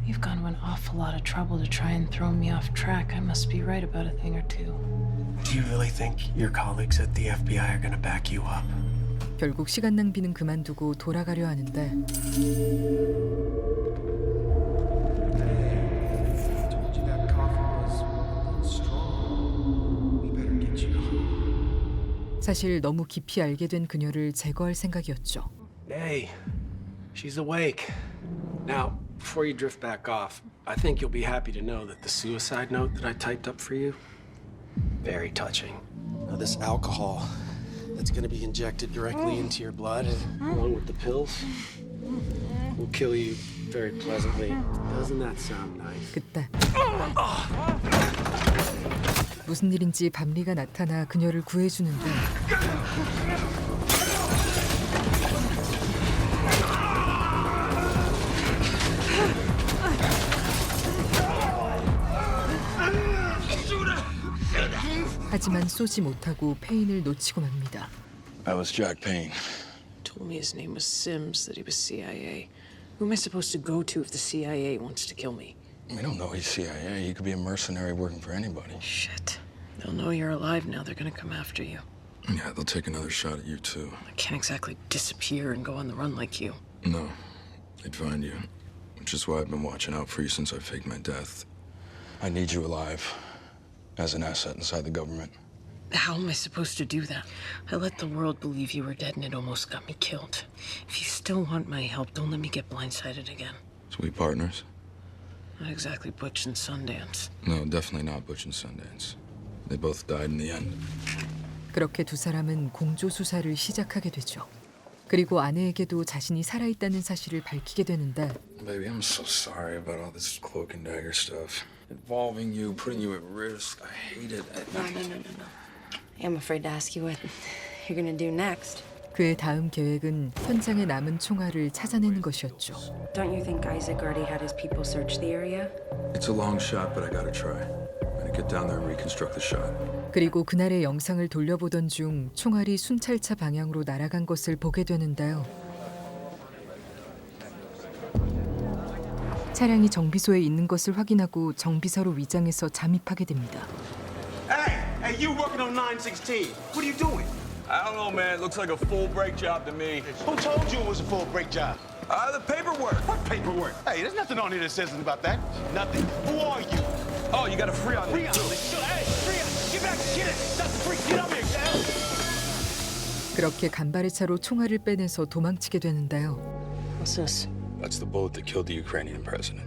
You've gone to an awful lot of trouble to try and throw me off track. I must be right about a thing or two. Do you really think your colleagues at the FBI are gonna back you up? 결국 시간 낭비는 그만두고 돌아가려 하는데 사실 너무 깊이 알게 된 그녀를 제거할 생각이었죠. Hey, she's awake. Now, before you drift back off, I think you'll be happy to know that the suicide note that I typed up for you, very touching. Now, this alcohol that's going to be injected directly into your blood, along with the pills, will kill you very pleasantly. Doesn't that sound nice? 그때 무슨 일인지 밤리가 나타나 그녀를 구해주는데 하지만 쏘지 못하고 페인을 놓치고 맙니다. That was Jack Payne. Told me his name was Sims, that he was CIA. Who am I supposed to go to if the CIA wants to kill me? We don't know he's CIA. He could be a mercenary working for anybody. Shit. They'll know you're alive now. They're gonna come after you. Yeah, they'll take another shot at you, too. I can't exactly disappear and go on the run like you. No, they'd find you. Which is why I've been watching out for you since I faked my death. I need you alive, as an asset inside the government. How am I supposed to do that? I let the world believe you were dead and it almost got me killed. If you still want my help, don't let me get blindsided again. So we partners? Not exactly Butch and Sundance. No, definitely not Butch and Sundance. They both died in the end. 그렇게 두 사람은 공조 수사를 시작하게 되죠. 그리고 아내에게도 자신이 살아있다는 사실을 밝히게 되는데 Baby, I'm so sorry about all this cloak and dagger stuff. Involving you, putting you at risk. I hate it. No. I'm afraid to ask you what you're gonna do next. 그의 다음 계획은 현장에 남은 총알을 찾아내는 것이었죠. Don't you think Isaac already had his people search the area? It's a long shot, but I gotta try. I'm gonna get down there and reconstruct the shot. 그리고 그날의 영상을 돌려보던 중 총알이 순찰차 방향으로 날아간 것을 보게 되는데요. 차량이 정비소에 있는 것을 확인하고 정비사로 위장해서 잠입하게 됩니다. Hey, you working on 916. What are you doing? I don't know, man. It looks like a full break job to me. Who told you it was a full break job? The paperwork. What paperwork? Hey, there's nothing on here that says about that. Nothing. Who are you? Oh, you got a free on Free on this. Hey, free on. Get back. Get it. That's the free. Get up here, man. 그렇게 간발의 차로 총알을 빼내서 도망치게 되는데요. What's this? That's the bullet that killed the Ukrainian president.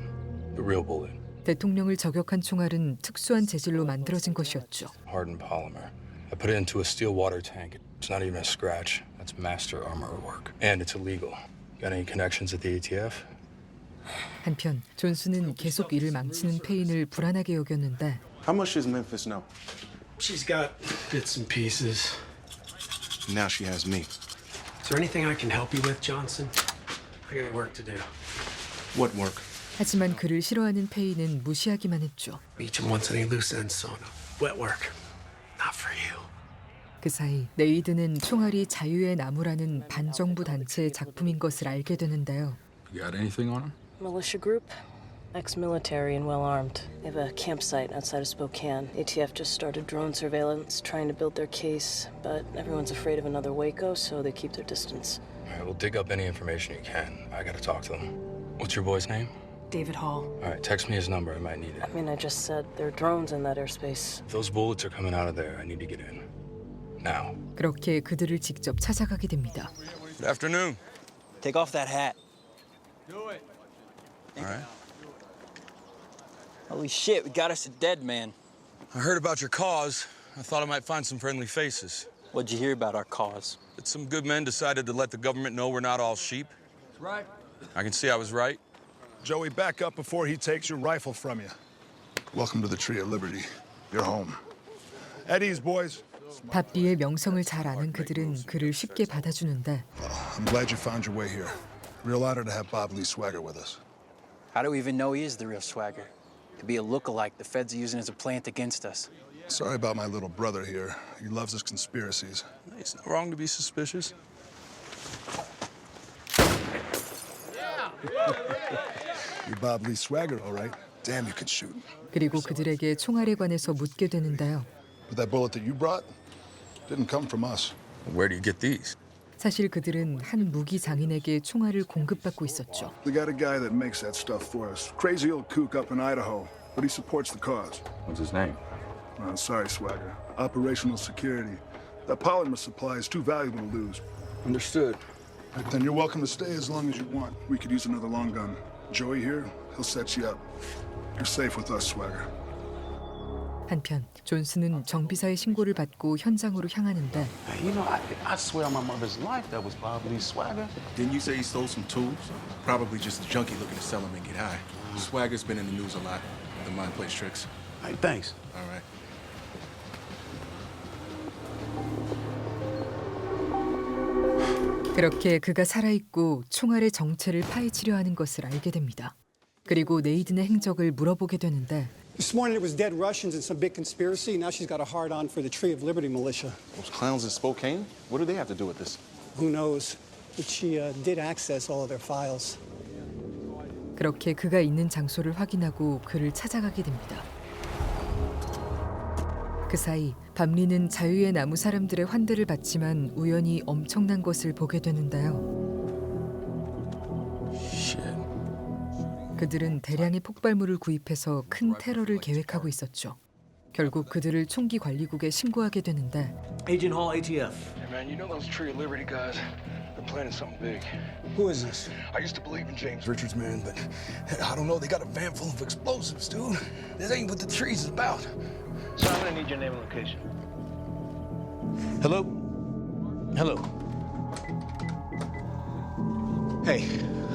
The real bullet. 대통령을 저격한 총알은 특수한 재질로 만들어진 것이었죠. Hardened polymer. I put it into a steel water tank. It's not even a scratch. That's master armorer work. And it's illegal. Got any connections at the ATF? 한편 존수는 계속 일을 망치는 페인을 불안하게 여겼는데 How much does Memphis know? She's got bits and pieces. Now she has me. Is there anything I can help you with, Johnson? I got work to do. What work? 하지만 그를 싫어하는 페인은 무시하기만 했죠. Each wants any loose ends sewn up. Wet work. Not for you. 그 사이 네이드는 총알이 자유의 나무라는 반정부 단체의 작품인 것을 알게 되는데요. You got anything on him? Militia group? Ex-military and well-armed. They have a campsite outside of Spokane. ATF just started drone surveillance, trying to build their case, but everyone's afraid of another Waco, so they keep their distance. All right, well, dig up any information you can. I gotta talk to them. What's your boy's name? David Hall. All right, text me his number. I might need it. I mean, I just said there are drones in that airspace. If those bullets are coming out of there, I need to get in. Now. 그렇게 그들을 직접 찾아가게 됩니다. Good afternoon. Take off that hat. All right. Holy shit, we got us a dead man. I heard about your cause. I thought I might find some friendly faces. What'd you hear about our cause? That some good men decided to let the government know we're not all sheep. That's right. I can see I was right. Joey, back up before he takes your rifle from you. Welcome to the Tree of Liberty. You're home. Eddie's boys. 밥리의 명성을 잘 아는 그들은 그를 쉽게 받아주는데 I'm glad you found your way here. Real honor to have Bob Lee Swagger with us. How do we even know he is the real Swagger? Could be a look-alike the feds are using as a plant against us. Sorry about my little brother here. He loves his conspiracies. It's not wrong to be suspicious. You're Bob Lee Swagger, all right? Damn, you can shoot. 그리고 그들에게 총알에 관해서 묻게 되는데요. But that bullet that you brought didn't come from us. Where do you get these? 사실 그들은 한 무기 장인에게 총알을 공급받고 있었죠. We got a guy that makes that stuff for us. Crazy old kook up in Idaho, but he supports the cause. What's his name? Sorry, Swagger. Operational security. That polymer supply is too valuable to lose. Understood. Then you're welcome to stay as long as you want. We could use another long gun. Joey here, he'll set you up. You're safe with us, Swagger. 한편 존스는 정비사의 신고를 받고 현장으로 향하는데 You know, I swear on my mother's life that was Bob Lee Swagger. Didn't you say he stole some tools? Probably just a junkie looking to sell them and get high. Swagger's been in the news a lot. The mind plays tricks. Hey, thanks. All right. 그렇게 그가 살아있고 총알의 정체를 파헤치려 하는 것을 알게 됩니다. 그리고 네이든의 행적을 물어보게 되는데 This morning it was dead Russians and some big conspiracy. Now she's got a hard-on for the Tree of Liberty militia. Those clowns in Spokane? What do they have to do with this? Who knows? But she did access all of their files. 그렇게 그가 있는 장소를 확인하고 그를 찾아가게 됩니다. 그 사이 밤리는 자유의 나무 사람들의 환대를 받지만 우연히 엄청난 것을 보게 되는데요. 그들은 대량의 폭발물을 구입해서 큰 테러를 계획하고 있었죠. 결국 그들을 총기 관리국에 신고하게 되는데 Agent Hall, ATF. Hey man, you know those Tree of Liberty guys? They're planning something big. Who is this? I used to believe in James Richards, man, but I don't know. They got a van full of explosives, dude. This ain't what the trees is about. So I'm gonna need your name and location. Hello? Hello. Hey,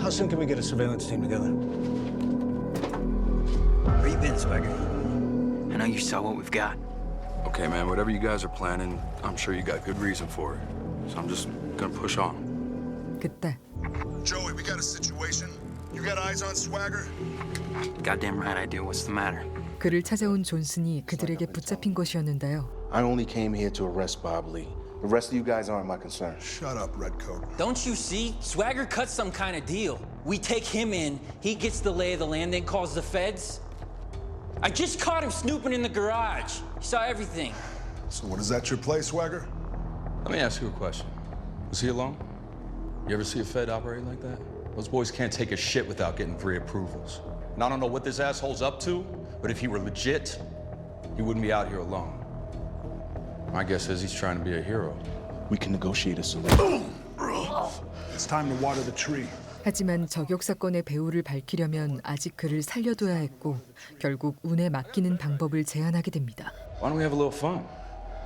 how soon can we get a surveillance team together? Where you been, Swagger? I know you saw what we've got. Okay, man, whatever you guys are planning, I'm sure you got good reason for it. So I'm just gonna push on. 그때 Joey, we got a situation. You got eyes on Swagger? Goddamn right I do. What's the matter? 그를 찾아온 존슨이 그들에게 붙잡힌 것이었는데요. I only came here to arrest Bob Lee. The rest of you guys aren't my concern. Shut up, Redcoat. Don't you see? Swagger cut some kind of deal. We take him in, he gets the lay of the land, then calls the feds. I just caught him snooping in the garage. He saw everything. So what, is that your play, Swagger? Let me ask you a question. Was he alone? You ever see a Fed operate like that? Those boys can't take a shit without getting 3 approvals. And I don't know what this asshole's up to, but if he were legit, he wouldn't be out here alone. My guess is he's trying to be a hero. We can negotiate a solution. It's time to water the tree. 하지만 저격 사건의 배후를 밝히려면 아직 그를 살려둬야 했고 결국 운에 맡기는 방법을 제안하게 됩니다. Why don't we have a little fun?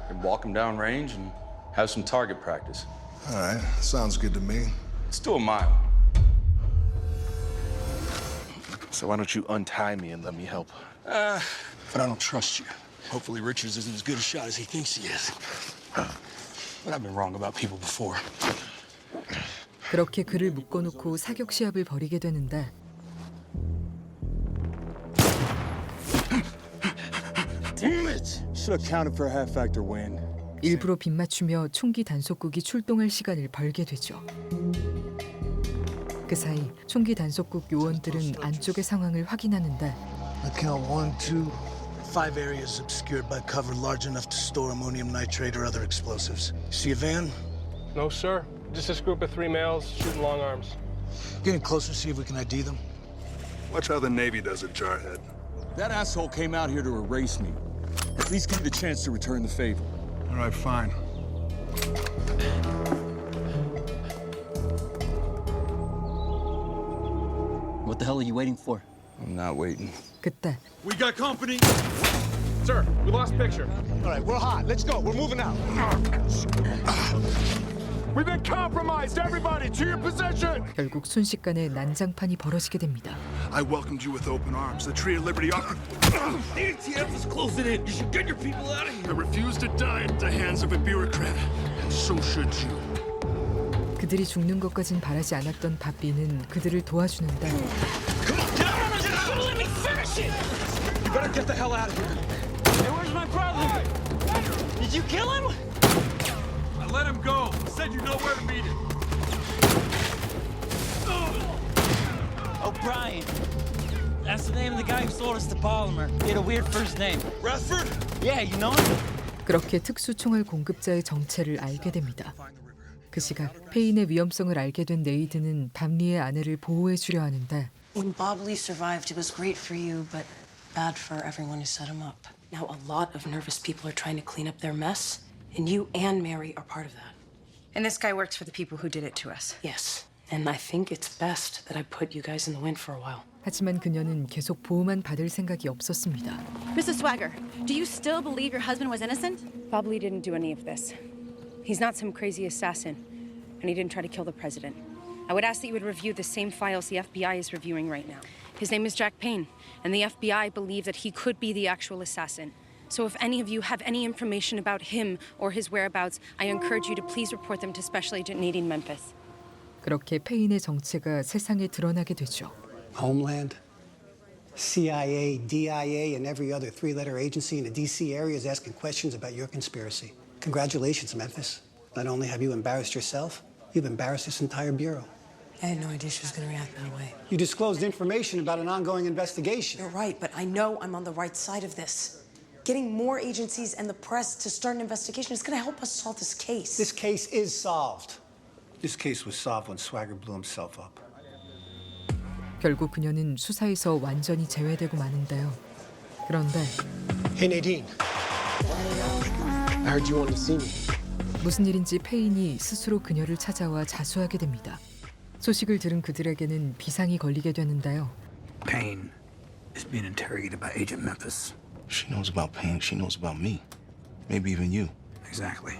We can walk him down range and have some target practice. All right, sounds good to me. Let's do a mile. So why don't you untie me and let me help? But I don't trust you. Hopefully Richards isn't as good a shot as he thinks he is. But I've been wrong about people before. 그렇게 그를 묶어놓고 사격 시합을 벌이게 되는데 Damn it! Should have counted for a half-factor win. 일부러 빗맞추며 총기 단속국이 출동할 시간을 벌게 되죠. 그 사이 총기 단속국 요원들은 안쪽의 상황을 확인하는데 I count 1, 2, 5 areas obscured by cover large enough to store ammonium nitrate or other explosives. See a van? No, sir. Just this group of 3 males shooting long arms. Getting closer, see if we can ID them. Watch how the Navy does it, Jarhead. That asshole came out here to erase me. At least give me the chance to return the favor. All right, fine. What the hell are you waiting for? I'm not waiting. 그때 We got company. Sir, we lost picture. All right, we're hot. Let's go. We're moving out. We've been compromised. Everybody, to your position. 결국 순식간에 난장판이 벌어지게 됩니다. I welcomed you with open arms. The Tree of Liberty offered. The ATF is closing in. You should get your people out of here. I refuse to die at the hands of a bureaucrat, and so should you. 그들이 죽는 것까진 바라지 않았던 바비는 그들을 도와주는데 Let me finish it. You better get the hell out of here. Hey, where's my brother? Did you kill him? I let him go. Said you know where to meet him. O'Brien. That's the name of the guy who sold us the polymer. He had a weird first name. Radford? Yeah, you know him? 그렇게 특수총알 공급자의 정체를 알게 됩니다. 그 시각 페인의 위험성을 알게 된 네이드는 밤리의 아내를 보호해 주려 하는데 When Bob Lee survived, it was great for you, but bad for everyone who set him up. Now a lot of nervous people are trying to clean up their mess, and you and Mary are part of that. And this guy works for the people who did it to us. Yes, and I think it's best that I put you guys in the wind for a while. 하지만 그녀는 계속 보호만 받을 생각이 없었습니다. Mrs. Swagger, do you still believe your husband was innocent? Bob Lee didn't do any of this. He's not some crazy assassin, and he didn't try to kill the president. I would ask that you would review the same files the FBI is reviewing right now. His name is Jack Payne, and the FBI believe that he could be the actual assassin. So if any of you have any information about him or his whereabouts, I encourage you to please report them to Special Agent Nadine Memphis. 그렇게 페인의 정체가 세상에 드러나게 되죠. Homeland, CIA, DIA, and every other three-letter agency in the D.C. area is asking questions about your conspiracy. Congratulations, Memphis. Not only have you embarrassed yourself, you've embarrassed this entire bureau. I had no idea she was going to react that way. You disclosed information about an ongoing investigation. You're right, but I know I'm on the right side of this. Getting more agencies and the press to start an investigation is going to help us solve this case. This case is solved. This case was solved when Swagger blew himself up. 결국 그녀는 수사에서 완전히 제외되고 마는데요. 그런데 Hey, Nadine. I heard you wanted to see me. 무슨 일인지 페인이 스스로 그녀를 찾아와 자수하게 됩니다. 소식을 들은 그들에게는 비상이 걸리게 되는데요. Payne is being interrogated by Agent Memphis. She knows about Payne. She knows about me. Maybe even you. Exactly.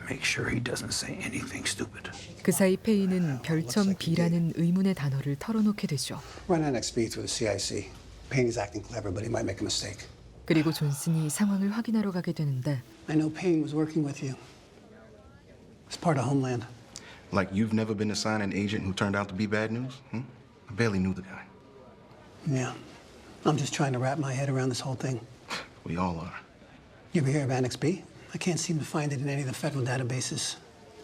Make sure he doesn't say anything stupid. 그 사이 페인은 별점 B라는 의문의 단어를 털어놓게 되죠. Run NXB through the CIC. Payne is acting clever, but he might make a mistake. 그리고 존슨이 상황을 확인하러 가게 되는데 I know Payne was working with you. It's part of Homeland. Like you've never been assigned an agent who turned out to be bad news? I barely knew the guy. Yeah. I'm just trying to wrap my head around this whole thing. We all are. You ever hear of Annex B? I can't seem to find it in any of the federal databases.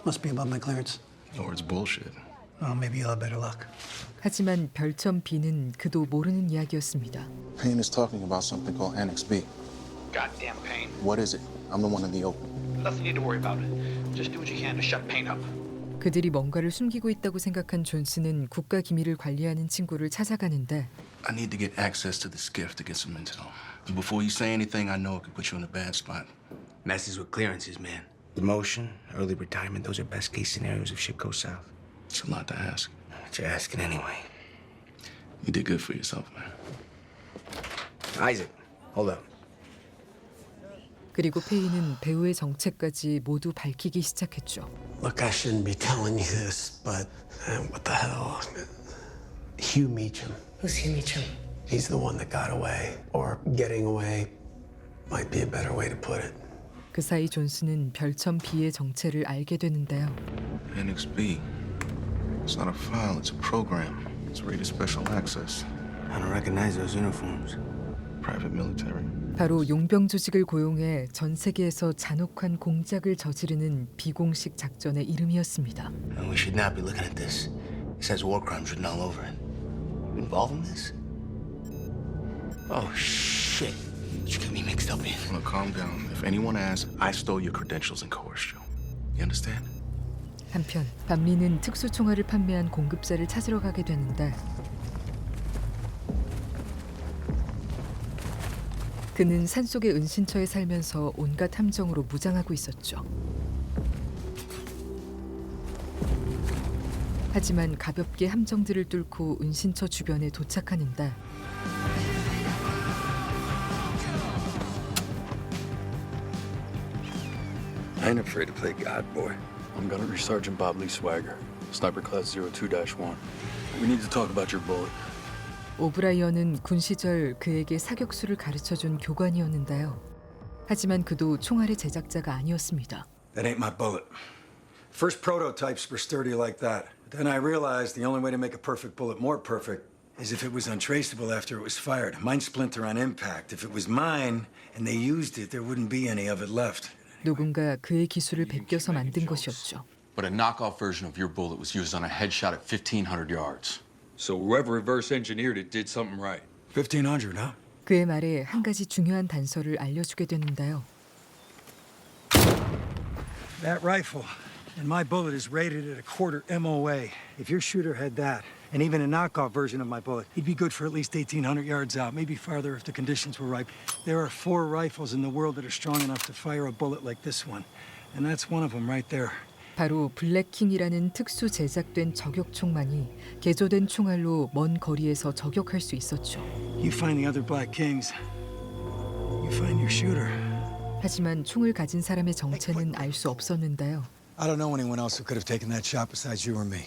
Must be above my clearance. Or it's bullshit. Oh, maybe you'll have better luck. 하지만 별점 B는 그도 모르는 이야기였습니다. Payne is talking about something called Annex B. Goddamn Payne. What is it? I'm the one in the open. Nothing you need to worry about. Just do what you can to shut Payne up. 그들이 뭔가를 숨기고 있다고 생각한 존슨은 국가 기밀을 관리하는 친구를 찾아가는데 I need to get access to the skiff to get some intel. Before you say anything, I know it could put you in a bad spot. Messes with clearances, man. Demotion, early retirement, those are best case scenarios if shit goes south. It's a lot to ask. But you're asking anyway. You did good for yourself, man. Isaac, hold up. 그리고 페인은 배우의 정체까지 모두 밝히기 시작했죠. Look, I shouldn't be telling you this, but what the hell? Hugh Meacham. Who's Hugh Meacham? He's the one that got away, or getting away might be a better way to put it. 그 사이 존슨은 별점 B의 정체를 알게 되는데요. Annex B. It's not a file, it's a program. It's rated special access. I don't recognize those uniforms. Private military. 바로 용병 조직을 고용해 전 세계에서 잔혹한 공작을 저지르는 비공식 작전의 이름이었습니다. And we should not be looking at this. It says war crimes written all over it. You involved in this? Oh, shit. You get me mixed up in. Well, calm down. If anyone asks, I stole your credentials and coerced you. You understand? 한편 밤리는 특수 총알을 판매한 공급자를 찾으러 가게 되는데 그는 산속의 은신처에 살면서 온갖 함정으로 무장하고 있었죠. 하지만 가볍게 함정들을 뚫고 은신처 주변에 도착하는데 I ain't afraid to play God, boy. I'm Gunnery Sergeant Bob Lee Swagger, Sniper Class 02-1. We need to talk about your bullet. 오브라이언은 군 시절 그에게 사격수를 가르쳐준 교관이었는데요. 하지만 그도 총알의 제작자가 아니었습니다. That ain't my bullet. First prototypes were sturdy like that. But then I realized the only way to make a perfect bullet more perfect is if it was untraceable after it was fired. Mine splinter on impact. If it was mine and they used it, there wouldn't be any of it left. 누군가 그의 기술을 베껴서 만든 것이었죠. But a knockoff version of your bullet was used on a headshot at 1,500 yards. So whoever reverse engineered it did something right. 1,500, huh? 그의 말에 한 가지 중요한 단서를 알려주게 되는데요. That rifle and my bullet is rated at a quarter MOA. If your shooter had that, and even a knockoff version of my bullet, he'd be good for at least 1,800 yards out, maybe farther if the conditions were right. There are 4 rifles in the world that are strong enough to fire a bullet like this one, and that's one of them right there. 바로 블랙킹이라는 특수 제작된 저격총만이 개조된 총알로 먼 거리에서 저격할 수 있었죠. You find the other Black Kings, you find your shooter. 하지만 총을 가진 사람의 정체는 알 수 없었는데요. I don't know anyone else who could have taken that shot besides you or me.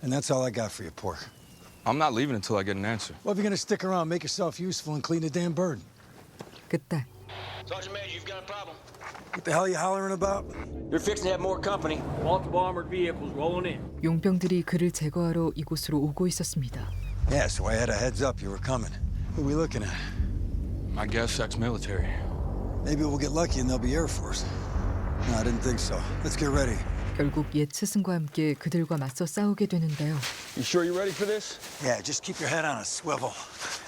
And that's all I got for you, Pork. I'm not leaving until I get an answer. Well, if you're gonna stick around, make yourself useful and clean the damn bird. 그때 Sergeant Major, you've got a problem. What the hell are you hollering about? You're fixing to have more company. Multiple armored vehicles rolling in. 용병들이 그를 제거하러 이곳으로 오고 있었습니다. Yeah, so I had a heads up you were coming. Who are we looking at? I guess ex-military. Maybe we'll get lucky and they'll be Air Force. No, I didn't think so. Let's get ready. 결국 옛 스승과 함께 그들과 맞서 싸우게 되는데요. You sure you're ready for this? Yeah, just keep your head on a swivel.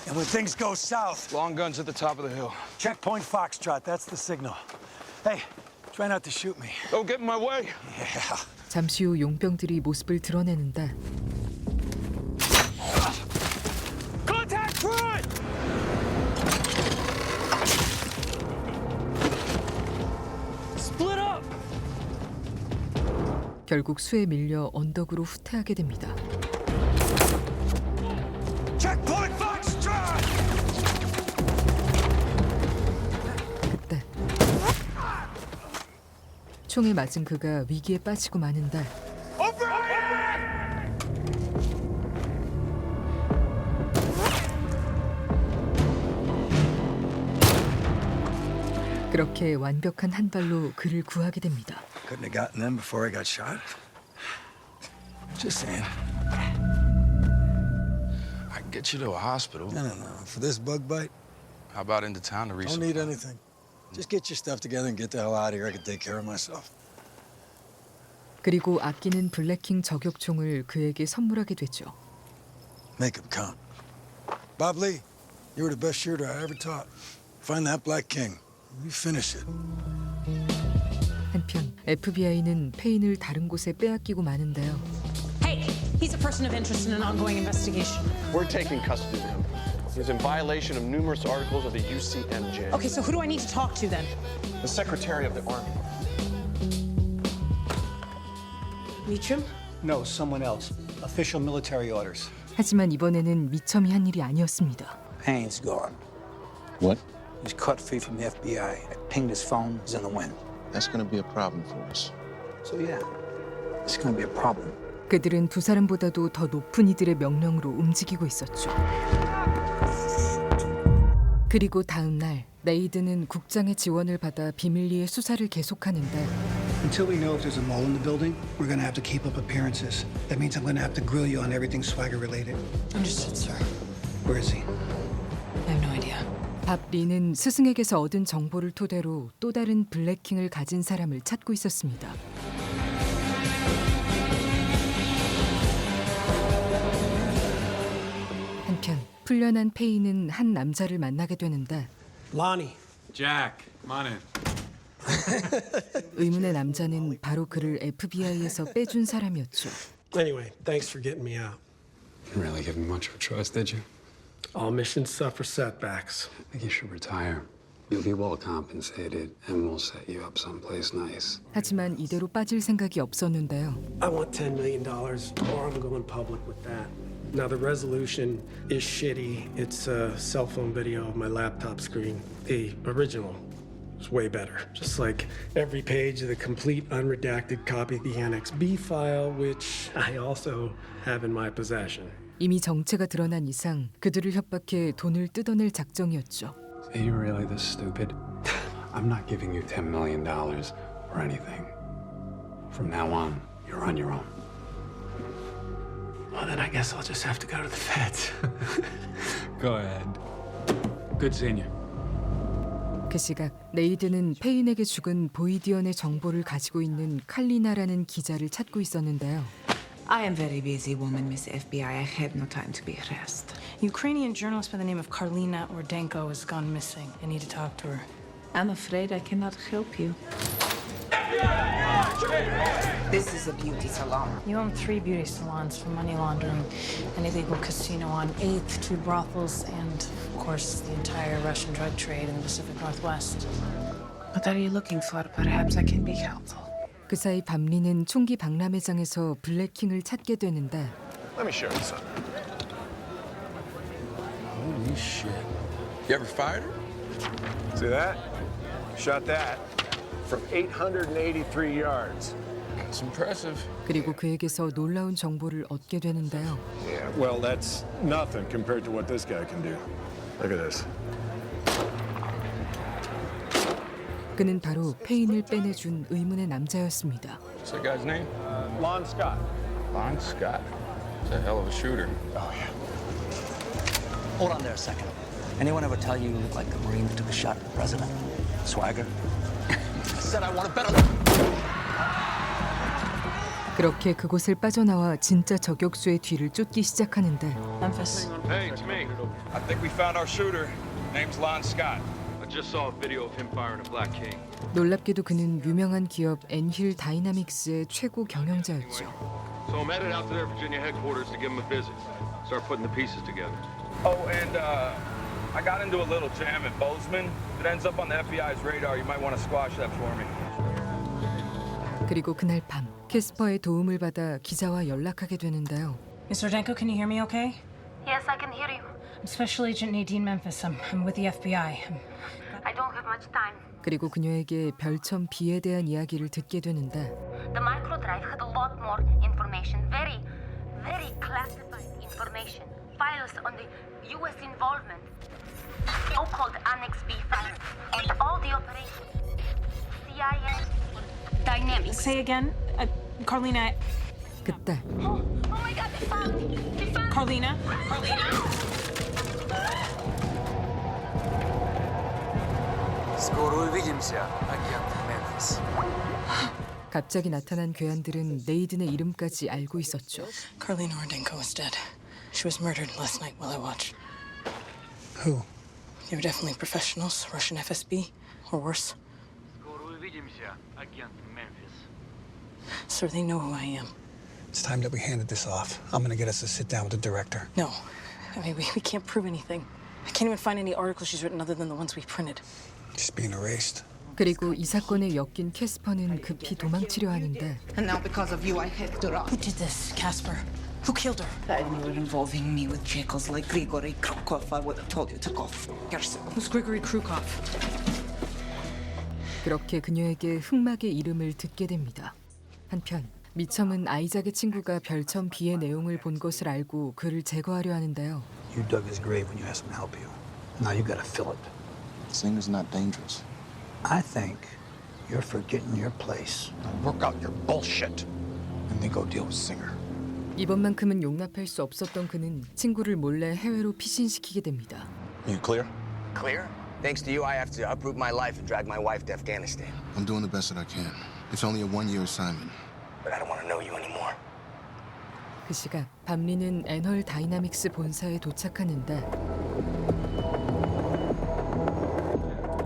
And when things go south... Long guns at the top of the hill. Checkpoint Foxtrot, that's the signal. Hey, try not to shoot me. Don't get in my way. Yeah. 잠시 후 용병들이 모습을 드러내는데 Contact front! Split up! 결국 수에 밀려 언덕으로 후퇴하게 됩니다. Checkpoint Foxtrot! 그때 총에 맞은 그가 위기에 빠지고 마는데 그렇게 완벽한 한 발로 그를 구하게 됩니다. Couldn't have gotten them before I got shot. Just saying. I can get you to a hospital. No. For this bug bite, How about into town to don't need anything. Just get your stuff together and get the hell out of here. I can take care of myself. 그리고 아끼는 블랙킹 저격총을 그에게 선물하게 되죠. Make him count. Bob Lee, you were the best shooter I ever taught. Find that Black King. You finish it. 한편 FBI는 페인을 다른 곳에 빼앗기고 마는데요. Hey, he's a person of interest in an ongoing investigation. We're taking custody of him. He's in violation of numerous articles of the UCMJ. Okay, so who do I need to talk to then? The Secretary of the Army. Meacham? No, someone else. Official military orders. 하지만 이번에는 미첨이 한 일이 아니었습니다. Payne's gone. What? He's cut free from the FBI. I pinged his phone. He's in the wind. That's gonna be a problem for us. So yeah, it's gonna be a problem. 그들은 두 사람보다도 더 높은 이들의 명령으로 움직이고 있었죠. 그리고 다음 날 레이드는 국장의 지원을 받아 비밀리에 수사를 계속하는데 Until we know if there's a mole in the building, we're gonna have to keep up appearances. That means I'm gonna have to grill you on everything Swagger related. Understood, sir. Where is he? I have no idea. 밥 리는 스승에게서 얻은 정보를 토대로 또 다른 블랙킹을 가진 사람을 찾고 있었습니다. 한편 풀려난 페이는 한 남자를 만나게 되는데 Lonnie. Jack, come on in. 의문의 남자는 바로 그를 FBI에서 빼준 사람이었죠. Anyway, thanks for getting me out. Didn't really give me much of a choice, did you? All missions suffer setbacks. I think you should retire. You'll be well compensated, and we'll set you up someplace nice. 하지만 이대로 빠질 생각이 없었는데요. I want $10 million, or I'm going public with that. Now, the resolution is shitty. It's a cell phone video of my laptop screen. The original is way better. Just like every page of the complete unredacted copy of the Annex B file, which I also have in my possession. 이미 정체가 드러난 이상 그들을 협박해 돈을 뜯어낼 작정이었죠. Are you really this stupid? I'm not giving you $10 million or anything. From now on, you're on your own. Well, then I guess I'll just have to go to the feds. Go ahead. Good seeing you. 그 시각 네이드는 페인에게 죽은 보이디언의 정보를 가지고 있는 칼리나라는 기자를 찾고 있었는데요. I am very busy woman, Miss FBI. I have no time to be harassed. Ukrainian journalist by the name of Karlina Ordenko has gone missing. I need to talk to her. I'm afraid I cannot help you. This is a beauty salon. You own 3 beauty salons for money laundering, an illegal casino on 8th, 2 brothels, and, of course, the entire Russian drug trade in the Pacific Northwest. What are you looking for? Perhaps I can be helpful. 그 사이 밤리는 총기 박람회장에서 블랙킹을 찾게 되는데 Let me show you something. Holy shit. You ever fired her? See that? Shot that from 883 yards. That's impressive. 그리고 그에게서 놀라운 정보를 얻게 되는데요. Yeah, well, that's nothing compared to what this guy can do. Look at this. 그는 바로 페인을 빼내준 의문의 남자였습니다. What's that guy's name? Lon Scott. Lon Scott. He's a hell of a shooter. Oh, yeah. Hold on there a second. Anyone ever tell you you look like the Marine that took a shot at the president? Swagger? Said I want a better... 그렇게 그곳을 빠져나와 진짜 저격수의 뒤를 쫓기 시작하는데 Memphis. Hey, it's me. I think we found our shooter. Name's Lon Scott. I just saw a video of him firing a Black King. 놀랍게도 그는 유명한 기업 엔힐 다이나믹스의 최고 경영자였죠. So I'm headed out to their Virginia headquarters to give them a visit. Start putting the pieces together. Oh, and I got into a little jam at Bozeman. If it ends up on the FBI's radar, you might want to squash that for me. 그리고 그날 밤 캐스퍼의 도움을 받아 기자와 연락하게 되는데요. Miss Ordenko, can you hear me okay? Yes, I can hear you. I'm Special Agent Nadine Memphis. I'm with the FBI. I don't have much time. 그리고 그녀에게 별점 B에 대한 이야기를 듣게 되는데 The microdrive had a lot more information. Very classified information. Files on the U.S. involvement. So-called Annex B files on all the operations. CIA dynamics. Say again, Karlina. 그때 Oh my God! They found Karlina. Скоро увидимся, агент Мемфис. 갑자기 나타난 괴한들은 네이든의 이름까지 알고 있었죠. Karlina Ordenko is dead. She was murdered last night while I watched. Who? They were definitely professionals, Russian FSB, or worse. Скоро увидимся, агент Мемфис. Sir, they know who I am. It's time that we handed this off. I'm gonna get us to sit down with the director. No. I mean, we can't prove anything. I can't even find any articles she's written other than the ones we printed. Just being erased. 그리고 이 사건에 엮인 캐스퍼는 급히 도망치려 하는데 And now because of you, I have to run. Who did this, Casper? Who killed her? I knew it involving me with jackals like Grigory Krukov. I would have told you to go f*** yourself. Who's Grigory Krukov? 그렇게 그녀에게 흑막의 이름을 듣게 됩니다. 한편 미첨은 아이작의 친구가 별점 B의 내용을 본 것을 알고 그를 제거하려 하는데요. You dug his grave when you asked him to help you. Now you gotta fill it. Singer's not dangerous. I think you're forgetting your place. Work out your bullshit, and then go deal with Singer. 이번만큼은 용납할 수 없었던 그는 친구를 몰래 해외로 피신시키게 됩니다. You clear? Clear? Thanks to you, I have to uproot my life and drag my wife to Afghanistan. I'm doing the best that I can. It's only a one-year assignment. But I don't want to know you anymore. 그 시각 밤리는 애널 다이나믹스 본사에 도착하는데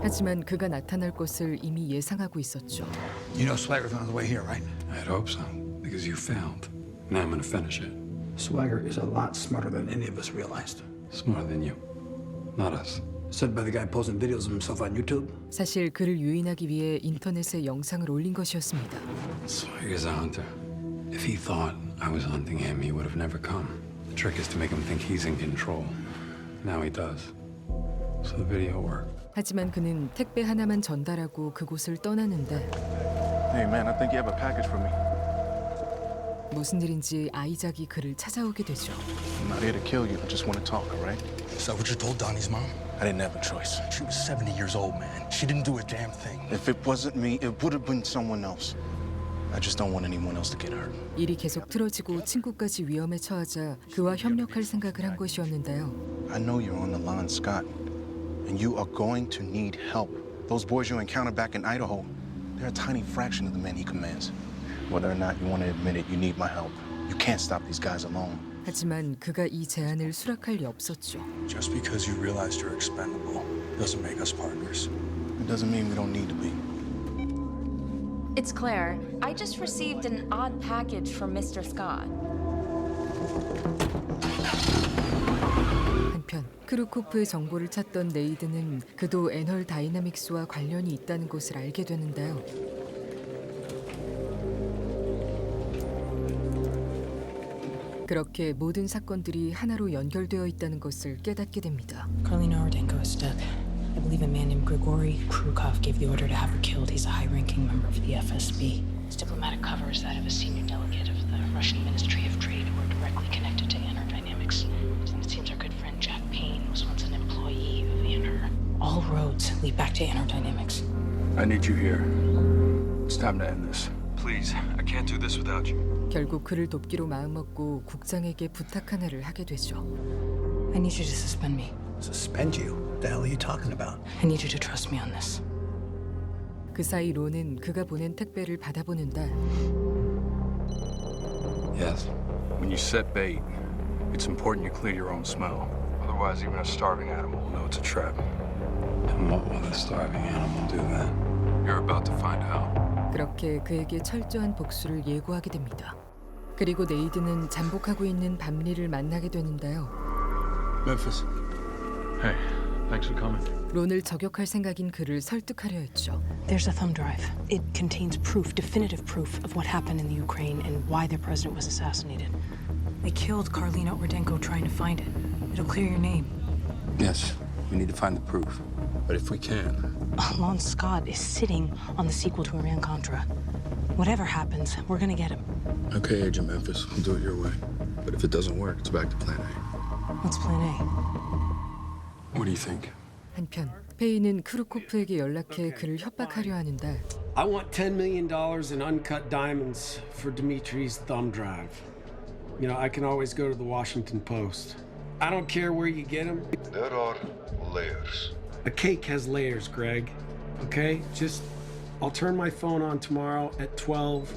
하지만 그가 나타날 것을 이미 예상하고 있었죠. You know Swagger's on his way here, right? I'd hope so, because you failed. Now I'm gonna finish it. Swagger is a lot smarter than any of us realized. Smarter than you, not us. Said by the guy posting videos of himself on YouTube. 사실 그를 유인하기 위해 인터넷에 영상을 올린 것이었습니다. Swagger's a hunter. If he thought I was hunting him, he would have never come. The trick is to make him think he's in control. Now he does. So the video worked. 하지만 그는 택배 하나만 전달하고 그곳을 떠나는데 Hey man, I think you have a package for me. 무슨 일인지 아이작이 그를 찾아오게 되죠. I'm not here to kill you. I just want to talk, all right? Is that what you told Donnie's mom? I didn't have a choice. She was 70 years old, man. She didn't do a damn thing. If it wasn't me, it would have been someone else. I just don't want anyone else to get hurt. 일이 계속 틀어지고 친구까지 위험에 처하자 그와 협력할 생각을 한 것이었는데요. I know you're on the line, Scott, and you are going to need help. Those boys you encountered back in Idaho, they're a tiny fraction of the men he commands. Whether or not you want to admit it, you need my help. You can't stop these guys alone. 하지만 그가 이 제안을 수락할 리 없었죠. Just because you realized you're expendable doesn't make us partners. It doesn't mean we don't need to be. It's Claire. I just received an odd package from Mr. Scott. 한편 크루코프의 정보를 찾던 네이드는 그도 애널 다이나믹스와 관련이 있다는 것을 알게 되는데요. 그렇게 모든 사건들이 하나로 연결되어 있다는 것을 깨닫게 됩니다. Carlina Ordenko is dead. I believe a man named Grigory Krukov gave the order to have her killed. He's a high-ranking member of the FSB. His diplomatic cover is that of a senior delegate of the Russian Ministry of Trade who are directly connected to Anner Dynamics. And it seems our good friend Jack Payne was once an employee of Anner. All roads lead back to Anner Dynamics. I need you here. It's time to end this. Please, I can't do this without you. 결국 그를 돕기로 마음먹고 국장에게 부탁 하나를 하게 되죠. I need you to suspend me. Suspend you? What the hell are you talking about? I need you to trust me on this. 그 사이 론은 그가 보낸 택배를 받아보는데 Yes. When you set bait, it's important you clear your own smell. Otherwise, even a starving animal will know it's a trap. And what will the starving animal do then? You're about to find out. 그렇게 그에게 철저한 복수를 예고하게 됩니다. 그리고 네이드는 잠복하고 있는 밤리를 만나게 되는데요. Memphis. Hey, thanks for coming. 론을 저격할 생각인 그를 설득하려 했죠. There's a thumb drive. It contains proof, definitive proof of what happened in the Ukraine and why their president was assassinated. They killed Carlina Ordenko trying to find it. It'll clear your name. Yes, we need to find the proof. But if we can, Lon Scott is sitting on the sequel to Iran-Contra. Whatever happens, we're gonna get him. okay, Agent Memphis, we'll do it your way. But if it doesn't work, it's back to plan A. What's plan A? What do you think? 한편 페이는 크루코프에게 연락해 그를 협박하려 하는데 I want $10 million in uncut diamonds for Dimitri's thumb drive. You know, I can always go to the Washington Post. I don't care where you get them. There are layers. A cake has layers, Greg. Okay? I'll turn my phone on tomorrow at 12.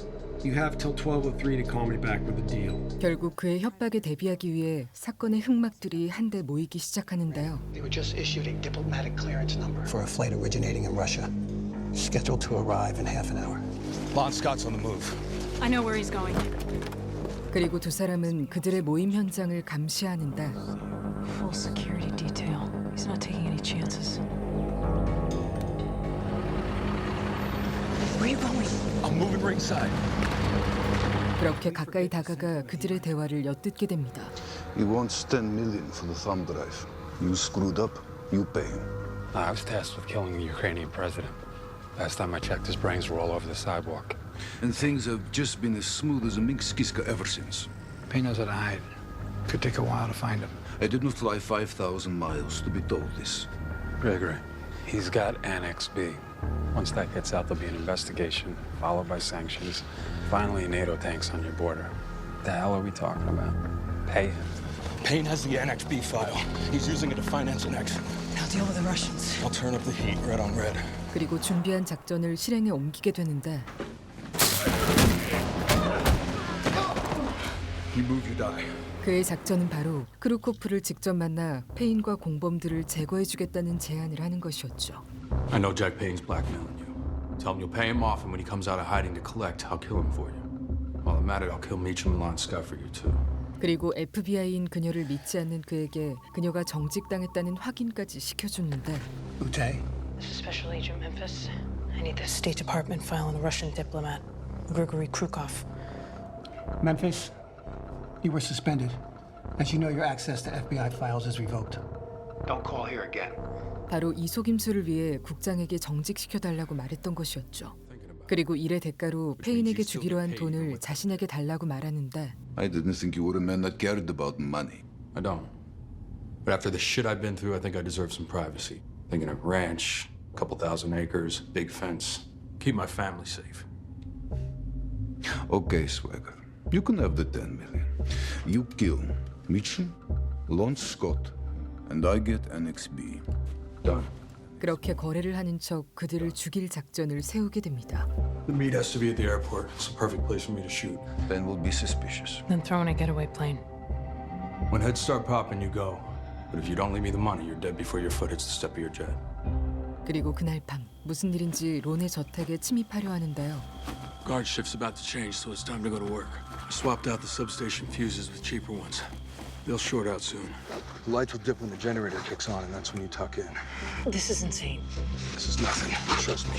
You have till 12:03 to call me back with a deal. 결국 그의 협박에 대비하기 위해 사건의 흑막들이 한데 모이기 시작하는데요. They were just issued a diplomatic clearance number for a flight originating in Russia, scheduled to arrive in half an hour. Lon Scott's on the move. I know where he's going. 그리고 두 사람은 그들의 모임 현장을 감시하는데 Full security detail. He's not taking any chances. Where are you going? I'm moving ringside. 그렇게 가까이 다가가 그들의 대화를 엿듣게 됩니다. He wants 10 million for the thumb drive. You screwed up, you pay him. I was tasked with killing the Ukrainian president. Last time I checked, his brains were all over the sidewalk. And things have just been as smooth as a mink skiska ever since. Payne knows how to hide. Could take a while to find him. I didn't fly 5,000 miles to be told this. Gregory, he's got Annex B. Once that gets out, there'll be an investigation, followed by sanctions. Finally, NATO tanks on your border. What the hell are we talking about? Pay him. Payne has the Annex B file. He's using it to finance an exit. Now deal with the Russians. I'll turn up the heat, red on red. 그리고 준비한 작전을 실행에 옮기게 되는데 We move, you die. 그의 작전은 바로 크루코프를 직접 만나 페인과 공범들을 제거해주겠다는 제안을 하는 것이었죠. I know Jack Payne's blackmailing you. Tell him you'll pay him off, and when he comes out of hiding to collect, I'll kill him for you. While I'm at it, I'll kill Meacham and Lon Scott for you too. 그리고 FBI인 그녀를 믿지 않는 그에게 그녀가 정직당했다는 확인까지 시켜줬는데 Ute? This is Special Agent Memphis. I need the State Department file on the Russian diplomat, Grigory Krukov. Memphis, you were suspended. As you know, your access to FBI files is revoked. Don't call here again. 바로 이 속임수를 위해 국장에게 정직시켜달라고 말했던 것이었죠. 그리고 일의 대가로 페인에게 주기로 한 돈을 자신에게 달라고 말하는데 I didn't think you were a man that cared about money. I don't. But after the shit I've been through, I think I deserve some privacy. Thinking of ranch, a couple thousand acres, big fence. Keep my family safe. Okay, Swagger. You can have the 10 million. You kill Mitchell, Lon Scott, and I get Annex B. Done. 그렇게 거래를 하는 척 그들을 죽일 작전을 세우게 됩니다. The meet has to be at the airport. It's the perfect place for me to shoot. Ben will be suspicious. Then throw in a getaway plane. When heads start popping, you go. But if you don't leave me the money, you're dead before your foot hits the step of your jet. 그리고 그날 밤 무슨 일인지 론의 저택에 침입하려 하는데요. Guard shift's about to change, so it's time to go to work. I swapped out the substation fuses with cheaper ones. They'll short out soon. The lights will dip when the generator kicks on, and that's when you tuck in. This is insane. This is nothing. Trust me.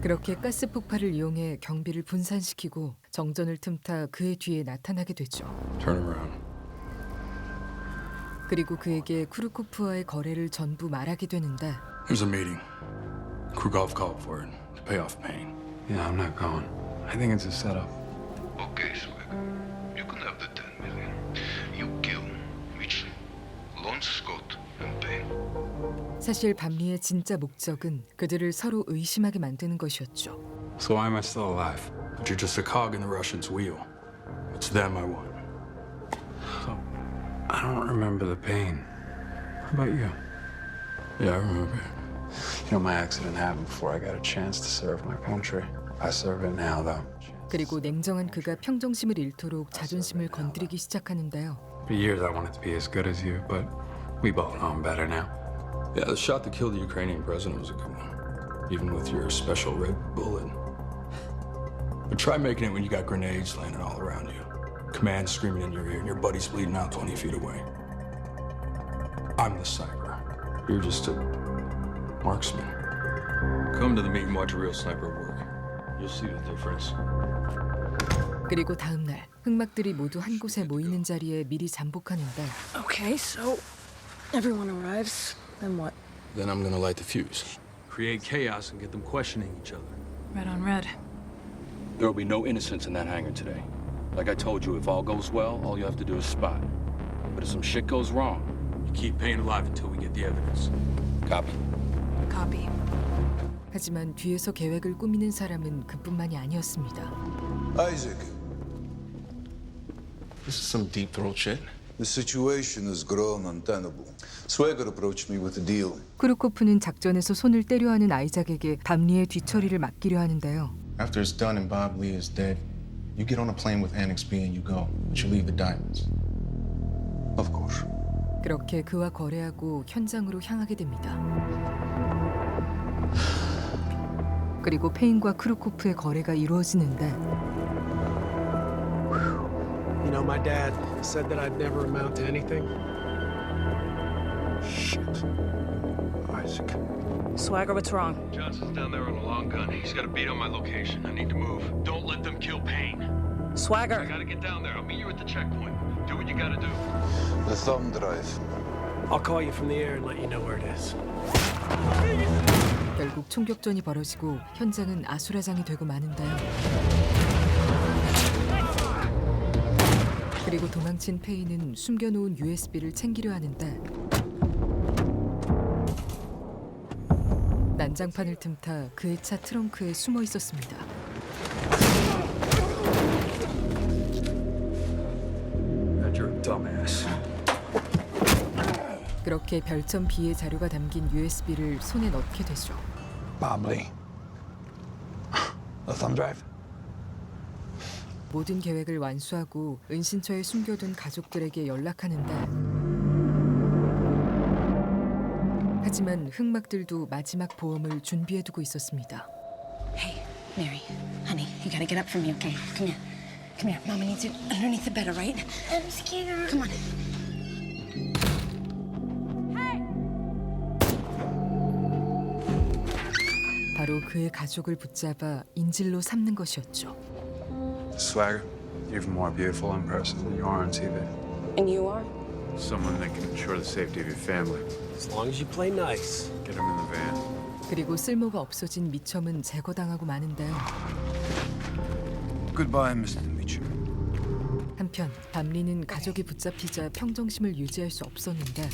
그렇게 가스 폭발을 이용해 경비를 분산시키고 정전을 틈타 그의 뒤에 나타나게 되죠. Turn around. 그리고 그에게 쿠르코프와의 거래를 전부 말하게 되는데 There's a meeting. Krugov called for it to pay off Payne. Yeah, I'm not going. I think it's a setup. Okay, Swagger. You can have the 10 million. You kill Mitchell, Lon Scott, and Payne. 사실 밤리의 진짜 목적은 그들을 서로 의심하게 만드는 것이었죠. So why am I still alive? But you're just a cog in the Russians' wheel. It's them I want. So, I don't remember the pain. How about you? Yeah, I remember. You know, my accident happened before I got a chance to serve my country. I serve it now, though. 그리고 냉정한 그가 평정심을 잃도록 자존심을 건드리기 시작하는데요. For years, I wanted to be as good as you, but we both know I'm better now. Yeah, the shot that killed the Ukrainian president was a good one. Even with your special red bullet. But try making it when you got grenades landing all around you. Commands screaming in your ear and your buddy's bleeding out 20 feet away. I'm the sniper. You're just a marksman. Come to the meet and watch a real sniper work. You'll see the difference. 그리고 다음 날 흑막들이 모두 한 곳에 모이는 자리에 미리 잠복하는데 Okay, so everyone arrives. Then what? Then I'm gonna light the fuse. Create chaos and get them questioning each other. Red on red. There will be no innocents in that hangar today. Like I told you, if all goes well, all you have to do is spot. But if some shit goes wrong, you keep Payne alive until we get the evidence. Copy. Copy. 하지만 뒤에서 계획을 꾸미는 사람은 그뿐만이 아니었습니다. Isaac, This is some deep throat shit. the situation has grown untenable. Swagger approached me with a deal. 크루코프는 작전에서 손을 떼려 하는 아이작에게 밤리의 뒤처리를 맡기려 하는데요. After it's done and Bob Lee is dead, you get on a plane with Annex B and you go. But you leave the diamonds. Of course. 그렇게 그와 거래하고 현장으로 향하게 됩니다. 그리고 페인과 크루코프의 거래가 이루어지는데 You know, my dad said that I'd never amount to anything. Shit. Isaac. Swagger, what's wrong? Johnson's down there on a long gun. He's got a beat on my location. I need to move. Don't let them kill Payne. Swagger. I gotta get down there. I'll meet you at the checkpoint. Do what you gotta do. The thumb drive. I'll call you from the air and let you know where it is. 결국 총격전이 벌어지고 현장은 아수라장이 되고 마는데요. 그리고 도망친 페이는 숨겨놓은 USB를 챙기려 하는데 난장판을 틈타 그의 차 트렁크에 숨어 있었습니다. You're a dumbass. 그렇게 별점 B의 자료가 담긴 USB를 손에 넣게 되죠. Bob Lee. The thumb drive? 모든 계획을 완수하고 은신처에 숨겨둔 가족들에게 연락하는데 하지만 흑막들도 마지막 보험을 준비해두고 있었습니다. Hey, Mary, honey, you gotta get up from me, okay? Come here. Come here. Mama needs you underneath the bed, all right? I'm scared. Come on. 바로 그의 가족을 붙잡아 인질로 삼는 것이었죠. Swagger, you're even more beautiful in person than you are on TV. And you are? Someone that can ensure the safety of your family. As long as you play nice. Get him in the van. 그리고 쓸모가 없어진 미첨은 제거당하고 마는데요. Goodbye, Mr. Mitchell. 한편 밤리는 가족이 붙잡히자 평정심을 유지할 수 없었는데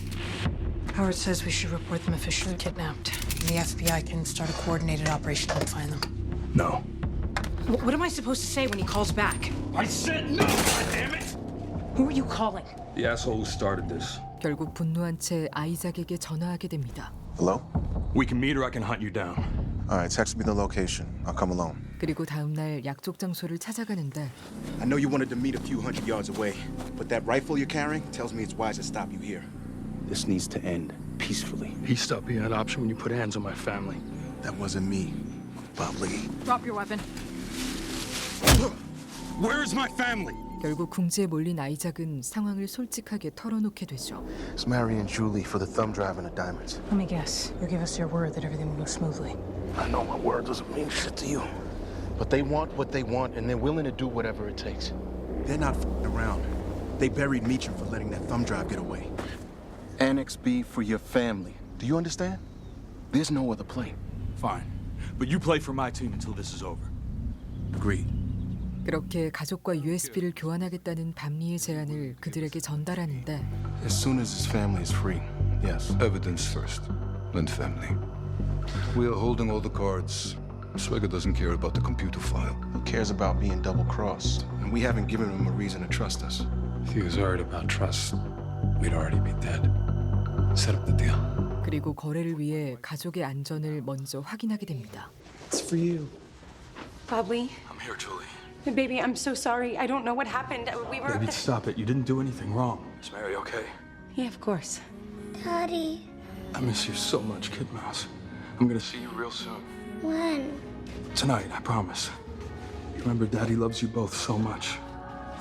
Howard says we should report them officially kidnapped. And the FBI can start a coordinated operation to find them. No. What am I supposed to say when he calls back? I said no, goddammit! Who are you calling? The asshole who started this. 결국 분노한 채 아이작에게 전화하게 됩니다. Hello? We can meet or I can hunt you down. All right, text me the location. I'll come alone. 그리고 다음 날 약속 장소를 찾아가는데 I know you wanted to meet a few hundred yards away, but that rifle you're carrying tells me it's wise to stop you here. This needs to end peacefully. He stopped being an option when you put hands on my family. That wasn't me, Bob Lee. Drop your weapon. Where is my family? 결국 궁지에 몰린 아이작은 상황을 솔직하게 털어놓게 되죠. It's Mary and Julie for the thumb drive and the diamonds. Let me guess. You'll give us your word that everything will go smoothly. I know my word doesn't mean shit to you, but they want what they want, and they're willing to do whatever it takes. They're not f***ing around. They buried Meacham for letting that thumb drive get away. Annex B for your family. Do you understand? There's no other play. Fine. But you play for my team until this is over. Agreed. 그렇게 가족과 USB를 교환하겠다는 밤리의 제안을 그들에게 전달하는데 As soon as his family is free, yes. Evidence first, then family. We are holding all the cards. Swagger doesn't care about the computer file. Who cares about being double-crossed? And we haven't given him a reason to trust us. If he was worried about trust, we'd already be dead. Set up the deal. 그리고 거래를 위해 가족의 안전을 먼저 확인하게 됩니다. It's for you. Bob Lee? I'm here, Julie. Baby, I'm so sorry. I don't know what happened. We were... Baby, stop it. You didn't do anything wrong. Is Mary okay? Yeah, of course. Daddy, I miss you so much, Kid Mouse. I'm gonna see you real soon. when? Tonight, I promise. Remember, Daddy loves you both so much.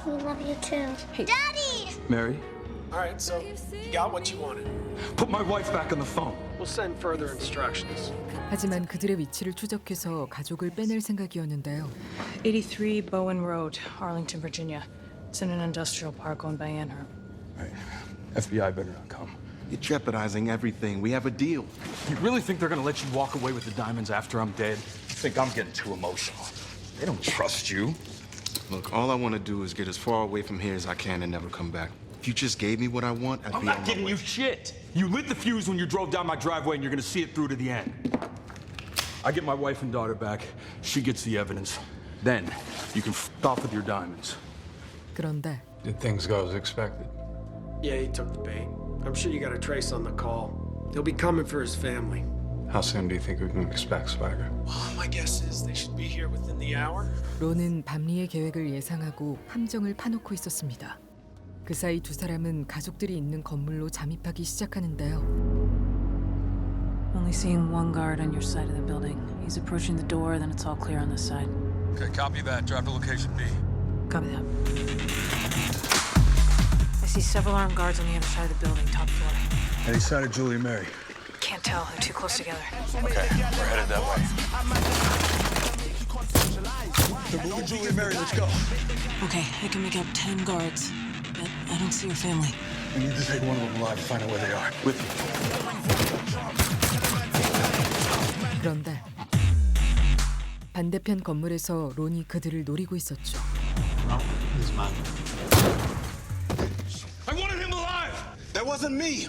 We love you too. Daddy! Mary, All right, so you got what you wanted. put my wife back on the phone. We'll send further instructions. 하지만 그들의 위치를 추적해서 가족을 빼낼 생각이었는데요. 83 Bowen Road, Arlington, Virginia. It's in an industrial park owned by Anher. Right. FBI better not come. You're jeopardizing everything. We have a deal. You really think they're gonna let you walk away with the diamonds after I'm dead? You think I'm getting too emotional? They don't trust you. Look, all I want to do is get as far away from here as I can and never come back. If you just gave me what I want, I'd I'm be on not my giving way. you shit. You lit the fuse when you drove down my driveway, and you're gonna see it through to the end. I get my wife and daughter back. She gets the evidence. Then you can f off with your diamonds. 그런데 Did things go as expected? Yeah, he took the bait. I'm sure you got a trace on the call. He'll be coming for his family. How soon do you think we can expect Swagger? My guess is they should be here within the hour. 론은 밤리의 계획을 예상하고 함정을 파놓고 있었습니다. 그 사이 두 사람은 가족들이 있는 건물로 잠입하기 시작하는데요. Only seeing one guard on your side of the building. He's approaching the door, then it's all clear on this side. Okay, copy that. Drive to location B. Copy that. I see several armed guards on the other side of the building, top floor. Any sign of Julie and Mary? Can't tell, they're too close together. Okay, we're headed that way. They're moving Julie and Mary. Let's go. Okay, I can make out 10 guards, but I don't see your family. We need to take one of them alive to find out where they are. With you. 그런데 반대편 건물에서 론이 그들을 노리고 있었죠. I wanted him alive! That wasn't me.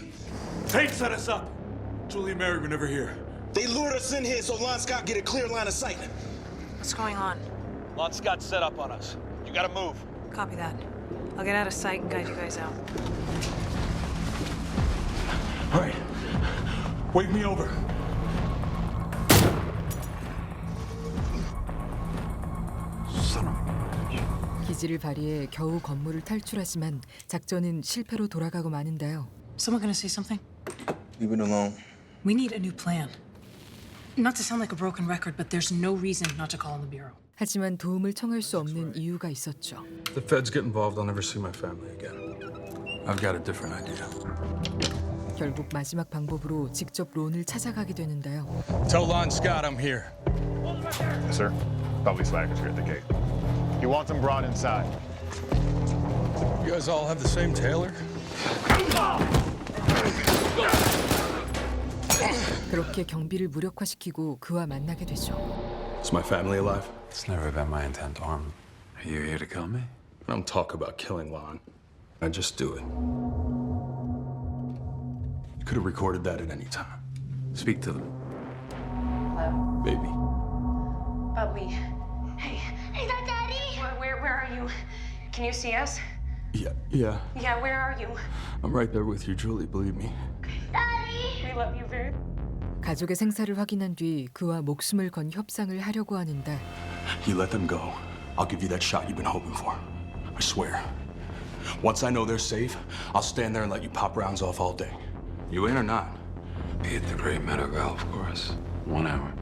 Tate set us up. Julie and Mary were never here. They lured us in here so Lon Scott get a clear line of sight. What's going on? Lon Scott set up on us. You gotta move. Copy that. I'll get out of sight and guide you guys out. All right. Wave me over. 기지를 발휘해 겨우 건물을 탈출하지만 작전은 실패로 돌아가고 마는데요. Someone gonna say something? Leave it alone. We need a new plan. Not to sound like a broken record, but there's no reason not to call in the bureau. 하지만 도움을 청할 수 없는 이유가 있었죠. If the feds get involved, I'll never see my family again. I've got a different idea. 결국 마지막 방법으로 직접 론을 찾아가게 되는데요. Tell Lon Scott I'm here. Sir, Bubbly Swagger's here at the gate. He wants him brought inside. You guys all have the same tailor? 그렇게 경비를 무력화시키고 그와 만나게 되죠. Is my family alive? It's never been my intent to harm them. Are you here to kill me? I don't talk about killing Lon. I just do it. You could have recorded that at any time. Speak to them. Hello? Baby. Bubbly. Hey. Hey, that Daddy? Where are you? Can you see us? Yeah. Yeah, where are you? I'm right there with you, Julie, believe me. Daddy! We love you very 가족의 생사를 확인한 뒤 그와 목숨을 건 협상을 하려고 하는데 You let them go. I'll give you that shot you've been hoping for. I swear. Once I know they're safe, I'll stand there and let you pop rounds off all day. You in or not? Be at the Great Meadow Golf Course. 1 hour.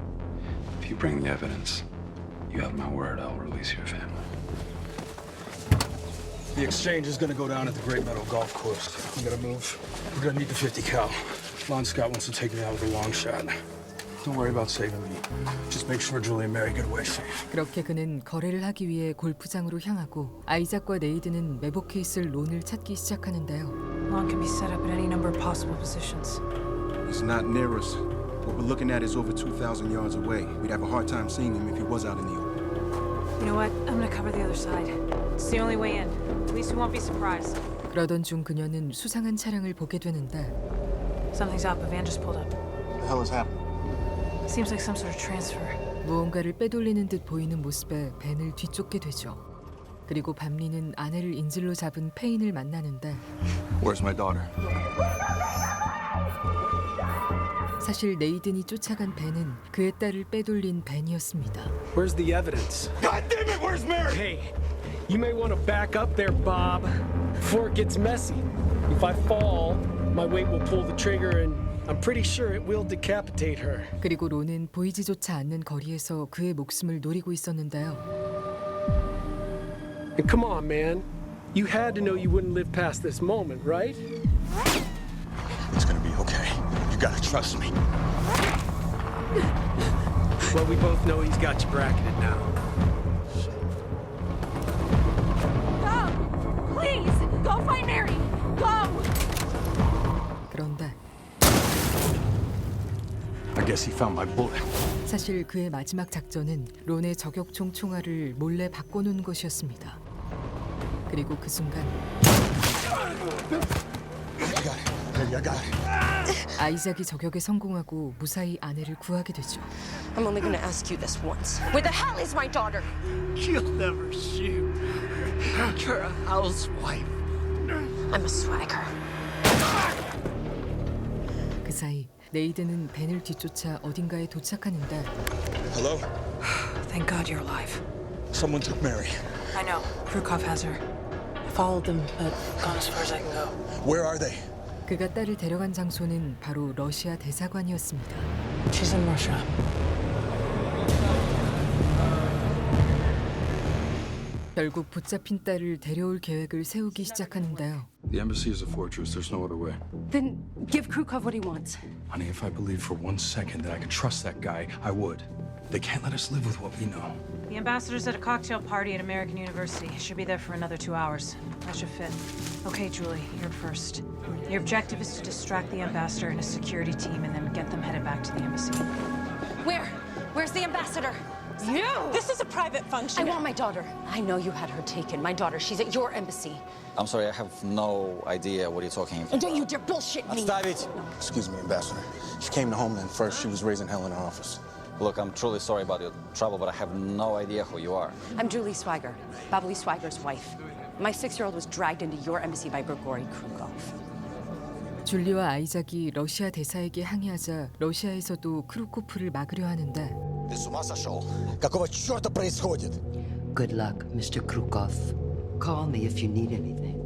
If you bring the evidence, you have my word, I'll release your family. The exchange is gonna go down at the Great Meadow Golf Course. We gotta move. We're gonna need the 50 cal. Lon Scott wants to take me out with a long shot. Don't worry about saving me. Just make sure Julie and Mary get away safe. 그렇게 그는 거래를 하기 위해 골프장으로 향하고 아이작과 네이드는 매복해 있을 론을 찾기 시작하는데요. Lon can be set up at any number of possible positions. He's not near us. What we're looking at is over 2,000 yards away. We'd have a hard time seeing him if he was out in the open. You know what? I'm gonna cover the other side. It's the only way in. At least we won't be surprised. 그러던 중 그녀는 수상한 차량을 보게 되는데 Something's up. A van just pulled up. What the hell is happening? Seems like some sort of transfer. 무언가를 빼돌리는 듯 보이는 모습에 벤을 뒤쫓게 되죠. 그리고 밤리는 아내를 인질로 잡은 페인을 만나는데 Where's my daughter? 사실 네이든이 쫓아간 벤은 그의 딸을 빼돌린 벤이었습니다. Where's the evidence? God damn it, where's Mary? Hey, you may want to back up there, Bob, before it gets messy. If I fall, my weight will pull the trigger and I'm pretty sure it will decapitate her. 그리고 론은 보이지조차 않는 거리에서 그의 목숨을 노리고 있었는데요. And come on, man. You had to know you wouldn't live past this moment, right? It's gonna be okay. You gotta trust me. Well, we both know he's got you bracketed now. Go! Please! Go find Mary! Go! 그런데 I guess he found my bullet. 사실 그의 마지막 작전은 론의 저격총 총알을 몰래 바꿔놓은 것이었습니다. 그리고 그 순간 아이작이 저격에 성공하고 무사히 아내를 구하게 되죠. I'm only gonna ask you this once. Where the hell is my daughter? You'll never shoot. You're a housewife. I'm a swagger. 그 사이 네이드는 벤을 뒤쫓아 어딘가에 도착하는데 Hello? Thank God you're alive. Someone took Mary. I know. Krukov has her. I followed them, but gone as far as I can go. Where are they? 그가 딸을 데려간 장소는 바로 러시아 대사관이었습니다. She's in Russia. 결국 붙잡힌 딸을 데려올 계획을 세우기 시작하는데요. The embassy is a fortress. There's no other way. Then give Krukov what he wants. Honey, if I believed for 1 second that I could trust that guy, I would. They can't let us live with what we know. The ambassador's at a cocktail party at American University. Should be there for another 2 hours. That should fit. Okay, Julie, you're first. Your objective is to distract the ambassador and his security team and then get them headed back to the embassy. Where? Where's the ambassador? You! This is a private function. I want my daughter. I know you had her taken. My daughter, she's at your embassy. I'm sorry, I have no idea what you're talking about. And don't you dare bullshit me. Excuse me, Ambassador. She came to Homeland first. She was raising hell in her office. Look, I'm truly sorry about your trouble, but I have no idea who you are. I'm Julie Swagger, Babli Swagger's wife. My 6-year-old was dragged into your embassy by Grigory Krukov. 줄리와 아이작이 러시아 대사에게 항의하자 러시아에서도 크루코프를 막으려 하는데 Ты с ума сошел? Какого черта происходит? Good luck, Mr. Krukov. Call me if you need anything.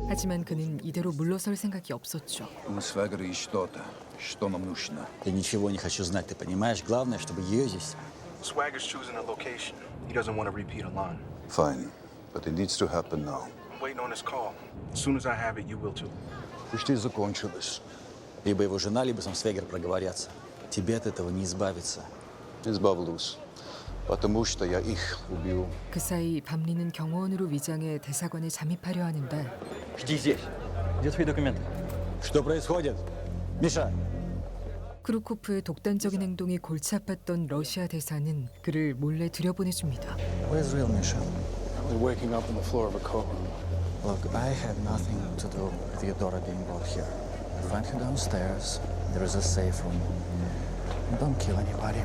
하지만 그는 이대로 물러설 생각이 없었죠. Мы с Вегерой что-то. Что нам нужно? Я ничего не хочу знать, ты понимаешь? Главное, чтобы ее здесь... Swagger's choosing a location. He doesn't want to repeat a line. Fine, but it needs to happen now. I'm waiting on his call. As soon as I have it, you will too. Почти закончилось. Либо его жена, либо сам Свегер проговорятся. Тебе от этого не избавиться. Избавлюсь. Потому что я их убил. 그 사이 밤리는 경호원으로 위장해 대사관에 잠입하려 하는데 Жди здесь. Где твои документы? Что происходит? Миша! 크루코프의 독단적인 행동이 골치 아팠던 러시아 대사는 그를 몰래 들여보내줍니다. Where's real Misha? We're waking up on the floor of a courtroom. Look, I had nothing to do with your daughter being brought here. Find her downstairs. There is a safe room. Don't kill anybody.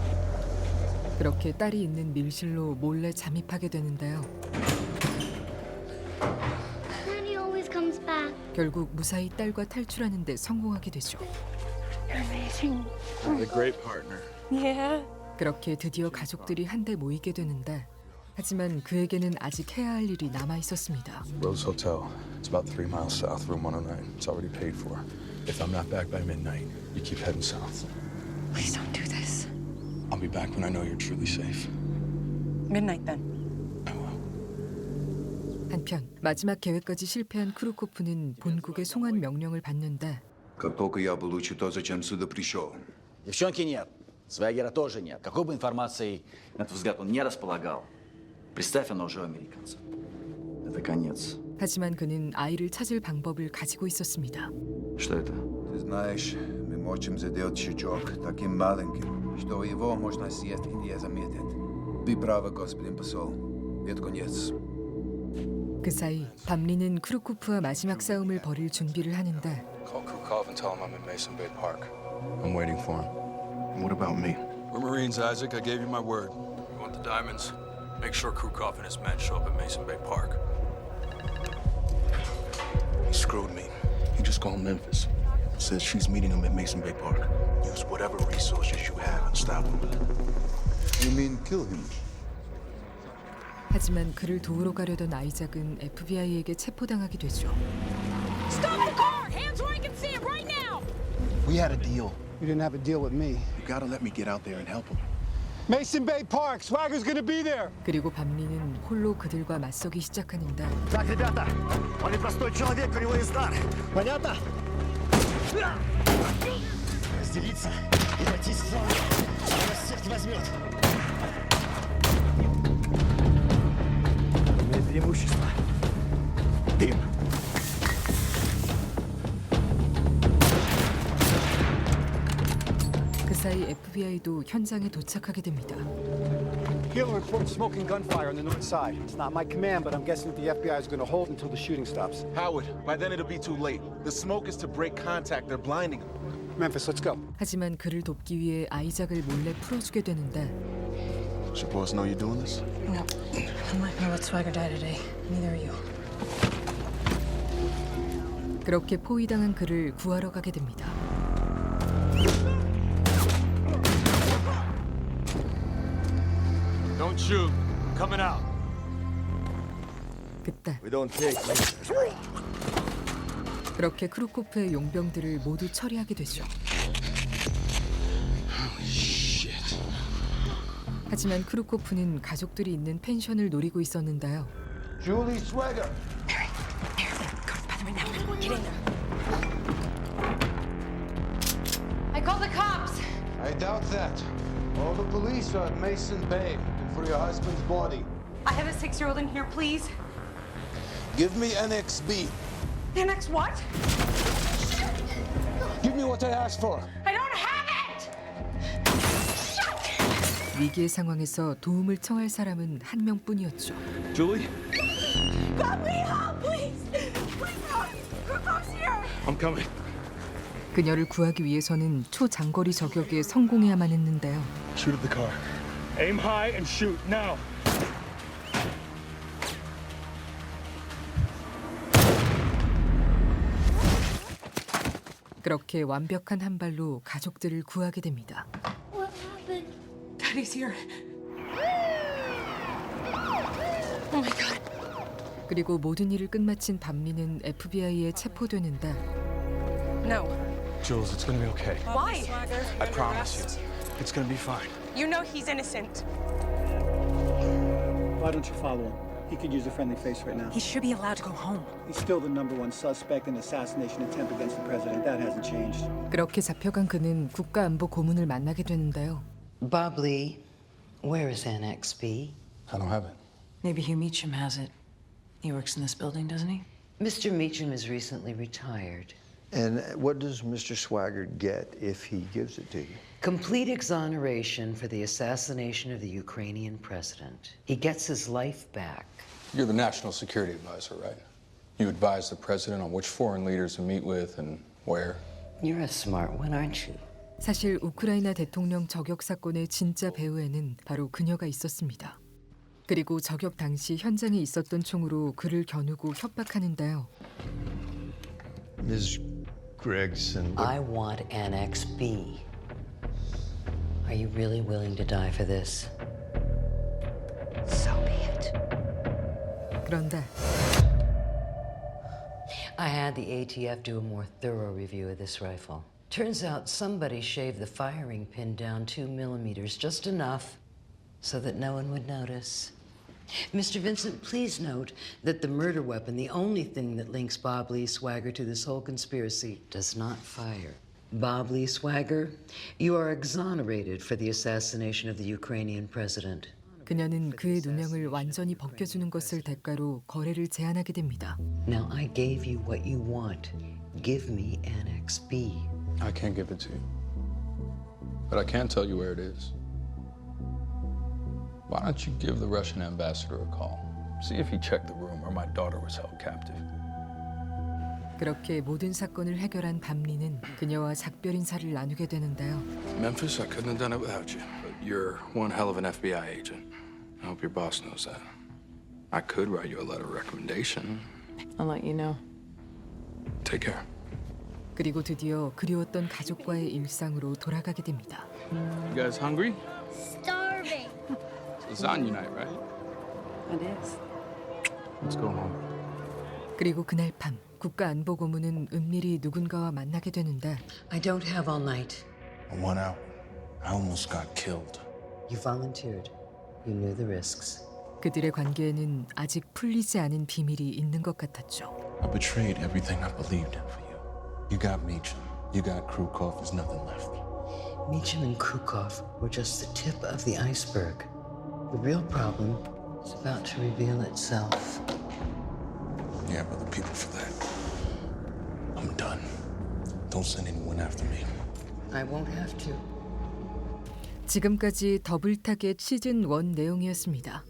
그렇게 딸이 있는 밀실로 몰래 잠입하게 되는데요. Daddy always comes back. 결국 무사히 딸과 탈출하는 데 성공하게 되죠. Amazing. A great partner. Yeah. 그렇게 드디어 가족들이 한데 모이게 되는데 하지만 그에게는 아직 해야 할 일이 남아 있었습니다. Rose Hotel. It's about 3 miles south, room 109. It's already paid for. If I'm not back by midnight, you keep heading south. Please don't do this. I'll be back when I know you're truly safe. Midnight then. 한편 마지막 계획까지 실패한 크루코프는 본국의 송환 명령을 받는데 Как только я получу то, зачем сюда пришел. Девчонки нет. Свегера тоже нет. Какой бы информацией, на твой взгляд, он не располагал. Представь, она уже у американцев. Это конец. 하지만 그는 아이를 찾을 방법을 가지고 있었습니다. Что это? Ты знаешь, мы можем сделать щучок таким маленьким, что его можно съесть и не заметить. Вы правы, господин посол. Это конец. 그 사이 밤리는 크루코프와 마지막 싸움을 벌일 준비를 하는데 Call Krukov and tell him I'm in Mason Bay Park. I'm waiting for him. What about me? We're Marines, Isaac. I gave you my word. You want the diamonds? Make sure Krukov and his men show up at Mason Bay Park. He screwed me. He just called Memphis. Says she's meeting him at Mason Bay Park. Use whatever resources you have and stop him. You mean kill him? 하지만 그를 도우러 가려던 아이작은 FBI에게 체포당하게 되죠. Stop the car! Hands where I can see him right now! We had a deal. You didn't have a deal with me. You gotta let me get out there and help him. Mason Bay Park. Swagger's gonna be there. 그리고 밤리는 홀로 그들과 맞서기 시작하는데 Так, ребята, он непростой человек, у него есть дар. Понятно? Разделиться и пойти сразу. Он нас всех не возьмет. Имеет преимущество. Дым. 그 사이 FBI도 현장에 도착하게 됩니다. Gil reports smoking gunfire on the north side. It's not my command, but I'm guessing that the FBI is going to hold until the shooting stops. Howard, by then it'll be too late. The smoke is to break contact. They're blinding him. Memphis, let's go. 하지만 그를 돕기 위해 아이작을 몰래 풀어주게 되는데 Does your boss know you're doing this? No. I'm not gonna let Swagger die today. Neither are you. 그렇게 포위당한 그를 구하러 가게 됩니다. Don't shoot. Coming out. 그때 We don't take. 그렇게 크루코프의 용병들을 모두 처리하게 되죠. 하지만 크루코프는 가족들이 있는 펜션을 노리고 있었는데요. Julie Swagger. Get in there. I called the cops. I doubt that. All the police are at Mason Bay looking for your husband's body. I have a 6-year-old in here, please. Give me NXB. Annex what? Give me what I asked for. I don't have it! 위기의 상황에서 도움을 청할 사람은 한 명뿐이었죠. Julie? Got me help, please! Please help! Krukov's here! I'm coming. 그녀를 구하기 위해서는 초장거리 저격에 성공해야만 했는데요. Shoot at the car. Aim high and shoot now. 그렇게 완벽한 한 발로 가족들을 구하게 됩니다. What happened? Daddy's here. Oh my God. 그리고 모든 일을 끝마친 밤미는 FBI에 체포되는데 No. Jules, it's gonna be okay. Why? I promise you. It's gonna be fine. You know he's innocent. Why don't you follow him? He could use a friendly face right now. He should be allowed to go home. He's still the #1 suspect in the assassination attempt against the president. That hasn't changed. 그렇게 잡혀간 그는 국가안보 고문을 만나게 되는데요. Bob Lee, where is Annex B? I don't have it. Maybe Hugh Meacham has it. He works in this building, doesn't he? Mr. Meacham is recently retired. And what does Mr. Swigert get if he gives it to you? Complete exoneration for the assassination of the Ukrainian president. He gets his life back. You're the national security advisor, right? You advise the president on which foreign leaders to meet with and where. You're a smart one, aren't you? 사실 우크라이나 대통령 저격 사건의 진짜 배후에는 바로 그녀가 있었습니다. 그리고 저격 당시 현장에 있었던 총으로 그를 겨누고 협박하는데요. Ms. Gregson. I want Annex B. Are you really willing to die for this? So be it. 그런데 I had the ATF do a more thorough review of this rifle. Turns out somebody shaved the firing pin down 2 millimeters, just enough so that no one would notice. Mr. Vincent, please note that the murder weapon, the only thing that links Bob Lee Swagger to this whole conspiracy, does not fire. Bob Lee Swagger, you are exonerated for the assassination of the Ukrainian president. 그녀는 그의 누명을 완전히 벗겨주는 것을 대가로 거래를 제안하게 됩니다. Now I gave you what you want. Give me Annex B. I can't give it to you. But I can tell you where it is. Why don't you give the Russian ambassador a call? See if he checked the room where my daughter was held captive. 그렇게 모든 사건을 해결한 밤리는 그녀와 작별 인사를 나누게 되는데요. Memphis, I couldn't have done it without you. But you're one hell of an FBI agent. I hope your boss knows that. I could write you a letter of recommendation. I'll let you know. Take care. 그리고 드디어 그리웠던 가족과의 일상으로 돌아가게 됩니다. You guys hungry? Starving. It's lasagna night, right? It is. Let's go home. 그리고 그날 밤 국가안보고문은 은밀히 누군가와 만나게 되는데 I don't have all night. I went out. I almost got killed. You volunteered. You knew the risks. 그들의 관계에는 아직 풀리지 않은 비밀이 있는 것 같았죠. I betrayed everything I believed in for you. You got Meacham. You got Krukov. There's nothing left. Meacham and Krukov were just the tip of the iceberg. The real problem is about to reveal itself. You have other people for that. I'm done. Don't send anyone after me. I won't have to. 지금까지 더블 타겟 시즌 1 내용이었습니다.